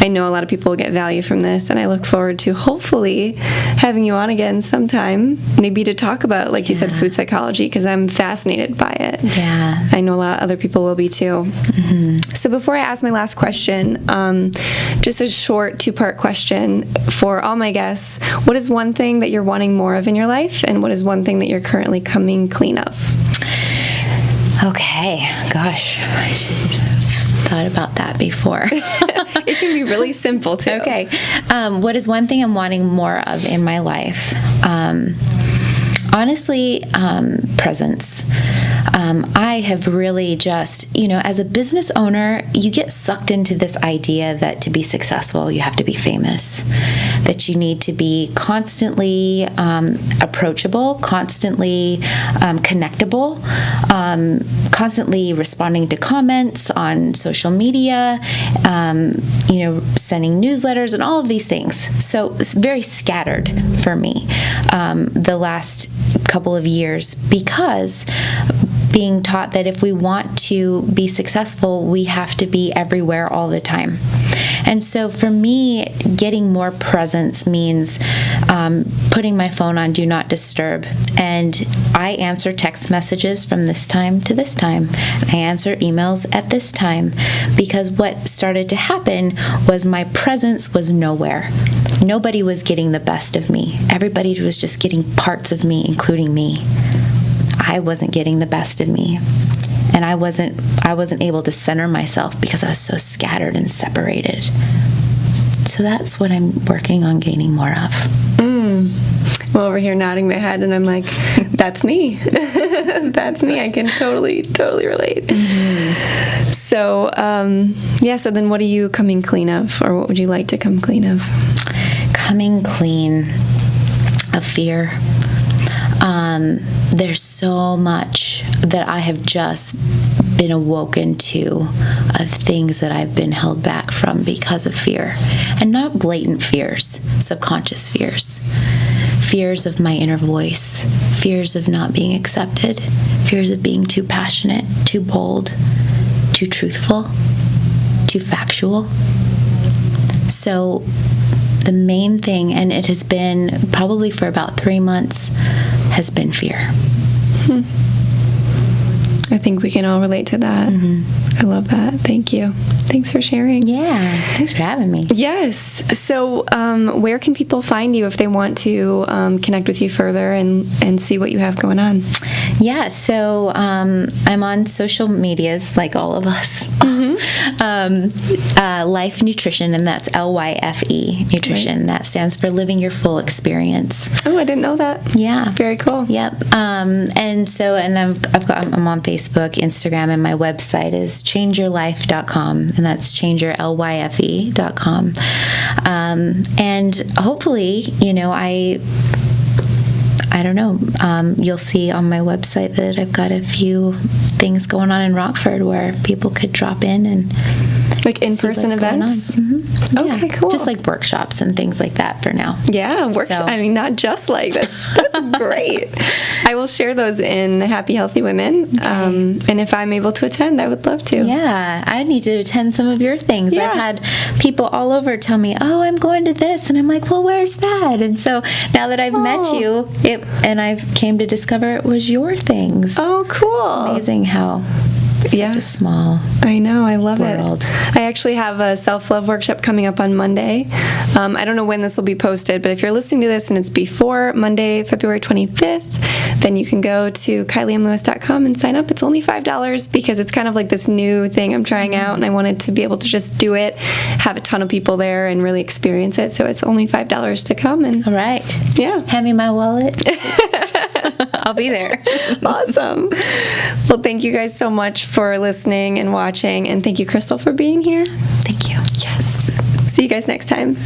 I know a lot of people will get value from this, and I look forward to hopefully having you on again sometime, maybe to talk about, like you said, food psychology, because I'm fascinated by it. Yeah. I know a lot of other people will be too. Mm-hmm. So before I ask my last question, just a short two-part question for all my guests. What is one thing that you're wanting more of in your life, and what is one thing that you're currently coming clean of? Okay. Gosh, I should have thought about that before. It can be really simple, too. Okay. What is one thing I'm wanting more of in my life? Honestly, presence. I have really just, as a business owner, you get sucked into this idea that to be successful, you have to be famous, that you need to be constantly approachable, constantly connectable, constantly responding to comments on social media, sending newsletters and all of these things. So it's very scattered for me the last couple of years, because being taught that if we want to be successful, we have to be everywhere all the time. And so for me, getting more presence means putting my phone on Do Not Disturb. And I answer text messages from this time to this time. I answer emails at this time. Because what started to happen was my presence was nowhere. Nobody was getting the best of me. Everybody was just getting parts of me, including me. I wasn't getting the best of me. And I wasn't able to center myself because I was so scattered and separated. So that's what I'm working on gaining more of. Well, over here nodding my head, and I'm like, that's me. That's me. I can totally relate. Mm-hmm. So, so then what are you coming clean of, or what would you like to come clean of? Coming clean of fear. There's so much that I have just been awoken to, of things that I've been held back from because of fear. And not blatant fears, subconscious fears. Fears of my inner voice, fears of not being accepted, fears of being too passionate, too bold, too truthful, too factual. So the main thing, and it has been probably for about 3 months, has been fear. I think we can all relate to that. Mm-hmm. I love that. Thank you. Thanks for sharing. Yeah, thanks for having me. Yes. So where can people find you if they want to connect with you further and see what you have going on? Yeah, so I'm on social medias like all of us. Mm-hmm. Life Nutrition, and that's LYFE Nutrition. Right. That stands for Living Your Full Experience. Oh, I didn't know that. Yeah. Very cool. Yep. I'm on Facebook, Instagram, and my website is changeyourlife.com, and that's changeyourlyfe.com. And hopefully, I don't know. You'll see on my website that I've got a few things going on in Rockford where people could drop in and like in-person events. Mm-hmm. Okay, cool. Just like workshops and things like that for now. Yeah, So- I mean, not just like that's great. I will share those in Happy Healthy Women, and if I'm able to attend, I would love to. Yeah, I need to attend some of your things. Yeah. I've had people all over tell me, "Oh, I'm going to this," and I'm like, "Well, where's that?" And so now that I've met you, and I've came to discover it was your things. Oh, cool. Amazing how Yeah. such a small I know, I love world. it. I actually have a self-love workshop coming up on Monday. I don't know when this will be posted, but if you're listening to this and it's before Monday, February 25th, then you can go to KylieMLewis.com and sign up. It's only $5 because it's kind of like this new thing I'm trying out, and I wanted to be able to just do it, have a ton of people there, and really experience it. So it's only $5 to come. And All right. yeah. Hand me my wallet. I'll be there. Awesome. Well, thank you guys so much for listening and watching, and thank you, Krystal, for being here. Thank you. Yes. See you guys next time.